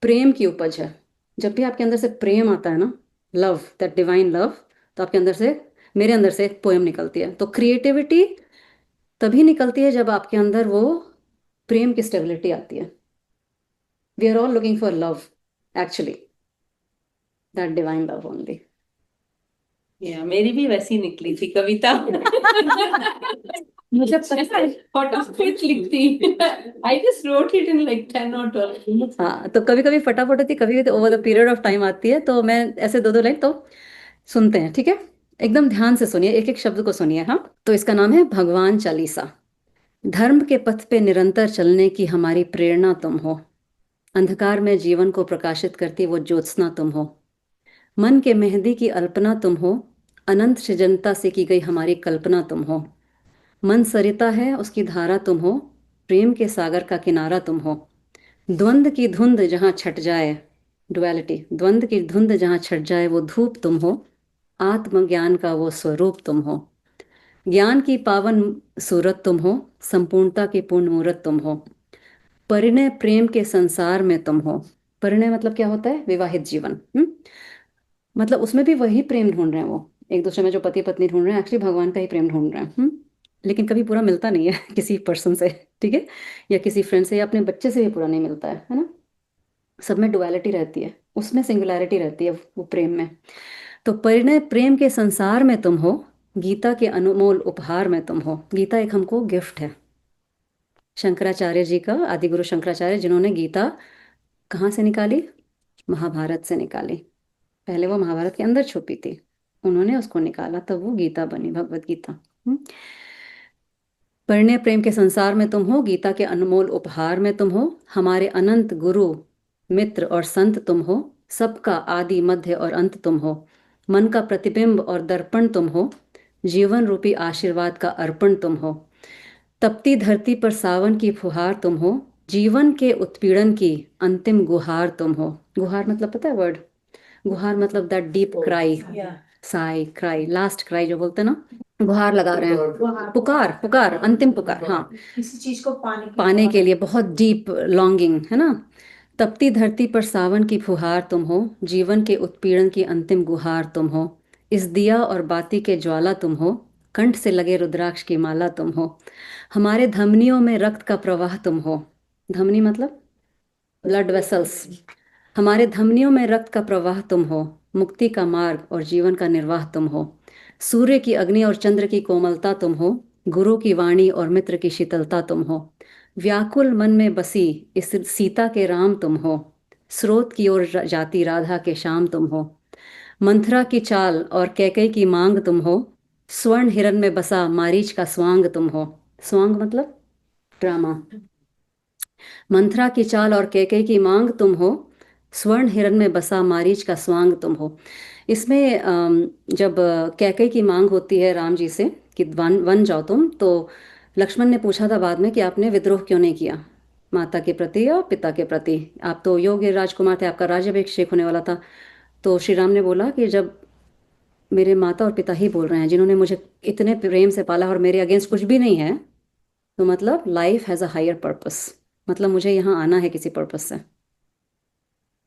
प्रेम की उपज है। जब भी आपके अंदर से प्रेम आता है ना, लव, दैट डिवाइन लव, तो आपके अंदर से, मेरे अंदर से एक पोयम निकलती है। तो क्रिएटिविटी तभी निकलती है जब आपके अंदर वो प्रेम की स्टेबिलिटी आती है। We are all looking for love, actually that divine love only. या मेरी भी वैसी निकली थी कविता। मुझे पता है। फटाफट लिखती। I just wrote it in like 10 or 12 हाँ, तो कभी कभी फटाफट होती, कभी over the period of time आती है। तो मैं ऐसे दो दो लाइन तो सुनते हैं, ठीक है। एकदम ध्यान से सुनिए, एक एक शब्द को सुनिए। हाँ, तो इसका नाम है भगवान चालीसा। धर्म के पथ पे निरंतर चलने की हमारी प्रेरणा तुम हो। अंधकार में जीवन को प्रकाशित करती वो ज्योत्सना तुम हो। मन के मेहंदी की अल्पना तुम हो। अनंत सृजनता से की गई हमारी कल्पना तुम हो। मन सरिता है उसकी धारा तुम हो। प्रेम के सागर का किनारा तुम हो। द्वंद्व की धुंध जहाँ छट जाए, डुअलिटी, द्वंद्व की धुंध जहाँ छट जाए वो धूप तुम हो। आत्मज्ञान का वो स्वरूप तुम हो। ज्ञान की पावन सूरत तुम हो। संपूर्णता की पूर्ण मूरत तुम हो। परिणय प्रेम के संसार में तुम हो। परिणय मतलब क्या होता है, विवाहित जीवन। मतलब उसमें भी वही प्रेम ढूंढ रहे हैं वो, एक दूसरे में जो पति पत्नी ढूंढ रहे हैं, एक्चुअली भगवान का ही प्रेम ढूंढ रहे हैं। लेकिन कभी पूरा मिलता नहीं है किसी पर्सन से, ठीक है, या किसी फ्रेंड से, या अपने बच्चे से भी पूरा नहीं मिलता है ना। सब में डुअलिटी रहती है, उसमें सिंगुलैरिटी रहती है वो प्रेम में। तो परिणय प्रेम के संसार में तुम हो। गीता के अनमोल उपहार में तुम हो। गीता एक हमको गिफ्ट है शंकराचार्य जी का, आदिगुरु शंकराचार्य, जिन्होंने गीता कहाँ से निकाली, महाभारत से निकाली। पहले वो महाभारत के अंदर छुपी थी, उन्होंने उसको निकाला, तब वो गीता बनी, भगवत गीता। परिणय प्रेम के संसार में तुम हो। गीता के अनमोल उपहार में तुम हो। हमारे अनंत गुरु मित्र और संत तुम हो। सबका आदि मध्य और अंत तुम हो। मन का प्रतिबिंब और दर्पण तुम हो। जीवन रूपी आशीर्वाद का अर्पण तुम हो। तपती धरती पर सावन की फुहार तुम हो। जीवन के उत्पीड़न की अंतिम गुहार तुम हो। गुहार मतलब पता है वर्ड, गुहार मतलब that deep cry, Sai, cry, last cry जो बोलते हैं ना, गुहार लगा रहे हैं, पुकार, पुकार, अंतिम पुकार। हाँ, किसी चीज को पाने के लिए बहुत डीप लॉन्गिंग, है ना। तपती धरती पर सावन की फुहार तुम हो। जीवन के उत्पीड़न की अंतिम गुहार तुम हो। इस दिया और बाती के ज्वाला तुम हो। कंठ से लगे रुद्राक्ष की माला तुम हो। हमारे धमनियों में रक्त का प्रवाह तुम हो। धमनी मतलब ब्लड वेसल्स। हमारे धमनियों में रक्त का प्रवाह तुम हो। मुक्ति का मार्ग और जीवन का निर्वाह तुम हो। सूर्य की अग्नि और चंद्र की कोमलता तुम हो। गुरु की वाणी और मित्र की शीतलता तुम हो। व्याकुल मन में बसी इस सीता के राम तुम हो। स्रोत की ओर जाती राधा के श्याम तुम हो। मंथरा की चाल और कैकई की मांग तुम हो। स्वर्ण हिरण में बसा मारीच का स्वांग तुम हो। स्वांग मतलब ड्रामा। मंथरा की चाल और कैकई की मांग तुम हो। स्वर्ण हिरण में बसा मारीच का स्वांग तुम हो। इसमें जब कैकई की मांग होती है राम जी से कि वन वन जाओ तुम, तो लक्ष्मण ने पूछा था बाद में कि आपने विद्रोह क्यों नहीं किया। माता के प्रति और पिता के प्रति। आप तो योग्य राजकुमार थे, आपका राज्याभिषेक होने वाला था। तो श्री राम ने बोला कि जब मेरे माता और पिता ही बोल रहे हैं जिन्होंने मुझे इतने प्रेम से पाला और मेरे अगेंस्ट कुछ भी नहीं है, तो मतलब life has a higher purpose, मतलब मुझे यहाँ आना है किसी पर्पस से।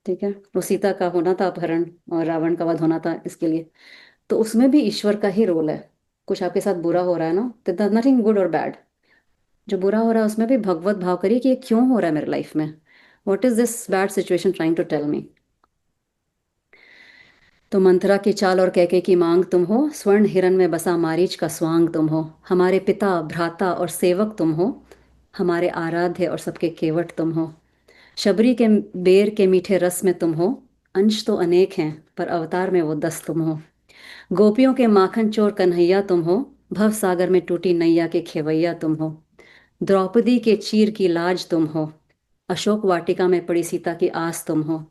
ठीक है, वो सीता का होना था अपहरण और रावण का वध होना था इसके लिए। तो उसमें भी ईश्वर का ही रोल है। कुछ आपके साथ बुरा हो रहा है ना, तो नथिंग गुड और बैड। जो बुरा हो रहा है उसमें भी भगवत भाव करिए कि ये क्यों हो रहा है मेरे लाइफ में, what is this bad situation trying to tell me. तो मंथरा की चाल और कैके की मांग तुम हो, स्वर्ण हिरन में बसा मारीच का स्वांग तुम हो, हमारे पिता भ्राता और सेवक तुम हो, हमारे आराध्य और सबके केवट तुम हो। शबरी के बेर के मीठे रस में तुम हो, अंश तो अनेक हैं पर अवतार में वो 10 तुम हो। गोपियों के माखन चोर कन्हैया तुम हो, भव सागर में टूटी नैया के खेवैया तुम हो। द्रौपदी के चीर की लाज तुम हो, अशोक वाटिका में पड़ी सीता की आस तुम हो।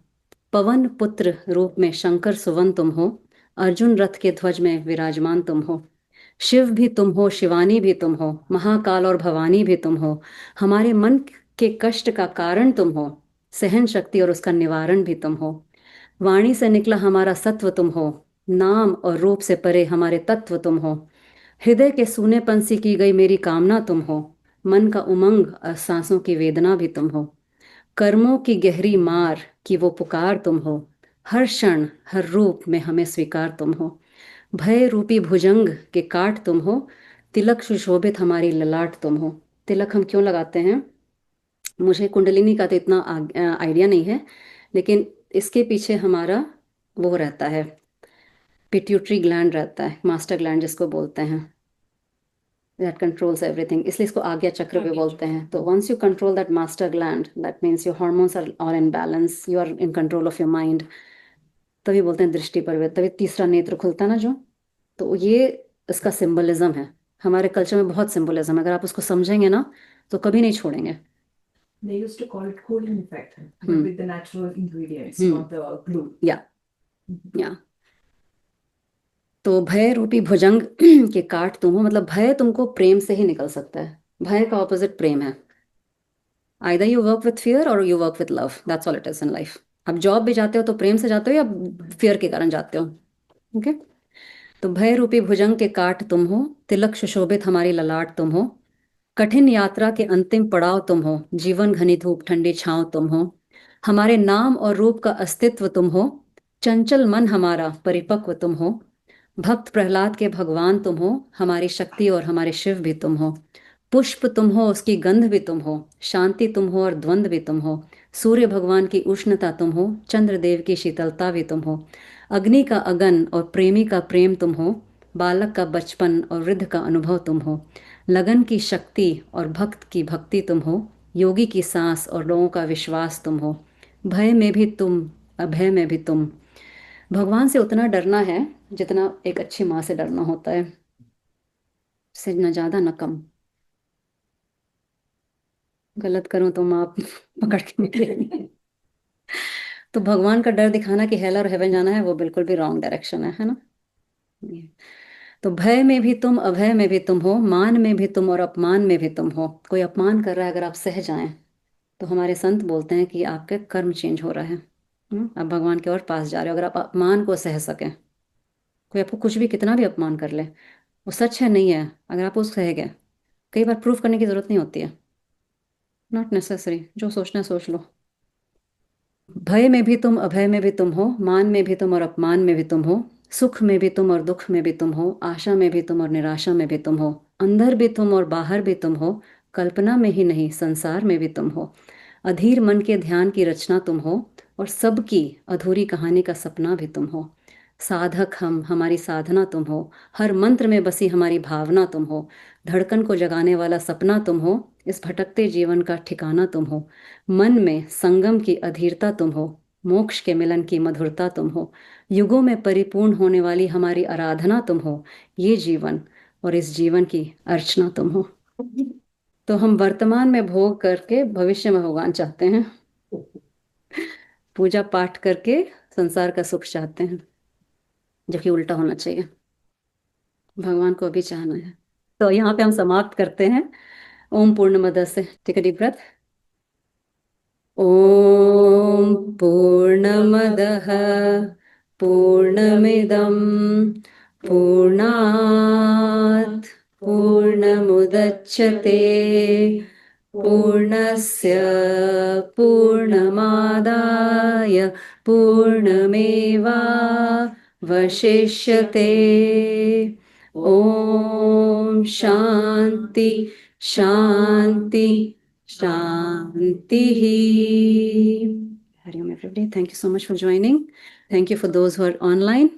पवन पुत्र रूप में शंकर सुवन तुम हो, अर्जुन रथ के ध्वज में विराजमान तुम हो। शिव भी तुम हो, शिवानी भी तुम हो, महाकाल और भवानी भी तुम हो, हमारे मन के कष्ट का कारण तुम हो, सहन शक्ति और उसका निवारण भी तुम हो। वाणी से निकला हमारा सत्व तुम हो, नाम और रूप से परे हमारे तत्व तुम हो। हृदय के सूनेपन सी की गई मेरी कामना तुम हो, मन का उमंग और सांसों की वेदना भी तुम हो। कर्मों की गहरी मार की वो पुकार तुम हो, हर क्षण हर रूप में हमें स्वीकार तुम हो। भय रूपी भुजंग के काट तुम हो, तिलक सुशोभित हमारी ललाट तुम हो। तिलक हम क्यों लगाते हैं, मुझे कुंडलिनी का तो इतना आइडिया नहीं है, लेकिन इसके पीछे हमारा वो रहता है, पिट्यूटरी ग्लैंड रहता है, मास्टर ग्लैंड जिसको बोलते हैं, दैट कंट्रोल्स एवरीथिंग, इसलिए इसको आज्ञा चक्र भी बोलते हैं। तो once you control that master gland, that means your hormones are in balance, you are in control of your mind, तभी बोलते हैं दृष्टि परवेद, तभी तीसरा नेत्र खुलता है ना जो। तो ये इसका सिंबलिज्म है, हमारे कल्चर में बहुत सिंबलिज्म है, अगर आप उसको समझेंगे ना तो कभी नहीं छोड़ेंगे। They used to call it cooling effect Hmm. with the natural ingredients, Hmm. not the glue. या तो भय रूपी भुजंग के काट तुम हो, मतलब भय तुमको प्रेम से ही निकल सकता है, भय का ऑपोजिट प्रेम है। Either you work with fear और you work with love, that's all it is in life. आप जॉब भी जाते हो तो प्रेम से जाते हो या फियर के कारण जाते हो। ओके, तो भय रूपी भुजंग के काट तुम हो, तिलक सुशोभित हमारी ललाट तुम हो। कठिन यात्रा के अंतिम पड़ाव तुम हो, जीवन घनी धूप ठंडी छांव तुम हो। हमारे नाम और रूप का अस्तित्व तुम हो, चंचल मन हमारा परिपक्व तुम हो। भक्त प्रहलाद के भगवान तुम हो, हमारी शक्ति और हमारे शिव भी तुम हो। पुष्प तुम हो, उसकी गंध भी तुम हो, शांति तुम हो और द्वंद्व भी तुम हो। सूर्य भगवान की उष्णता तुम हो, चंद्रदेव की शीतलता भी तुम हो। अग्नि का अगन और प्रेमी का प्रेम तुम हो, बालक का बचपन और वृद्ध का अनुभव तुम हो। लगन की शक्ति और भक्त की भक्ति तुम हो, योगी की सांस और लोगों का विश्वास तुम हो। भय में भी तुम, अभय में भी तुम। भगवान से उतना डरना है जितना एक अच्छी माँ से डरना होता है, से न ज्यादा न कम। गलत करूं तो माँ पकड़ के निकलेगी। तो भगवान का डर दिखाना कि हेल और हेवन जाना है, वो बिल्कुल भी रॉन्ग डायरेक्शन है ना। तो भय में भी तुम, अभय में भी तुम हो, मान में भी तुम और अपमान में भी तुम हो। कोई अपमान कर रहा है, अगर आप सह जाएं तो हमारे संत बोलते हैं कि आपका कर्म चेंज हो रहा है, आप भगवान के और पास जा रहे हो। अगर आप अपमान को सह सकें, कोई आपको कुछ भी कितना भी अपमान कर ले, वो सच है नहीं है, अगर आप उस सह गए, कई बार प्रूफ करने की जरूरत नहीं होती है, नॉट नेसेसरी, जो सोचना है सोच लो। भय में भी तुम, अभय में भी तुम हो, मान में भी तुम और अपमान में भी तुम हो। सुख में भी तुम और दुख में भी तुम हो, आशा में भी तुम और निराशा में भी तुम हो। अंदर भी तुम और बाहर भी तुम हो, कल्पना में ही नहीं संसार में भी तुम हो। अधीर मन के ध्यान की रचना तुम हो, और सबकी अधूरी कहानी का सपना भी तुम हो। साधक हम, हमारी साधना तुम हो, हर मंत्र में बसी हमारी भावना तुम हो। धड़कन को जगाने वाला सपना तुम हो, इस भटकते जीवन का ठिकाना तुम हो। मन में संगम की अधीरता तुम हो, मोक्ष के मिलन की मधुरता तुम हो। युगों में परिपूर्ण होने वाली हमारी आराधना तुम हो, ये जीवन और इस जीवन की अर्चना तुम हो। तो हम वर्तमान में भोग करके भविष्य में भगवान चाहते हैं, पूजा पाठ करके संसार का सुख चाहते हैं, जबकि उल्टा होना चाहिए, भगवान को भी चाहना है। तो यहाँ पे हम समाप्त करते हैं। ओम पूर्णमद से, टेक अ डीप ब्रेथ। ॐ पूर्णमदः पूर्णमिदं पूर्णात् पूर्णमुदच्यते पूर्णस्य पूर्णमादाय पूर्णमेवावशिष्यते ॐ शान्ति शान्ति शान्तिः. Hari Om everybody. Thank you so much for joining. Thank you for those who are online.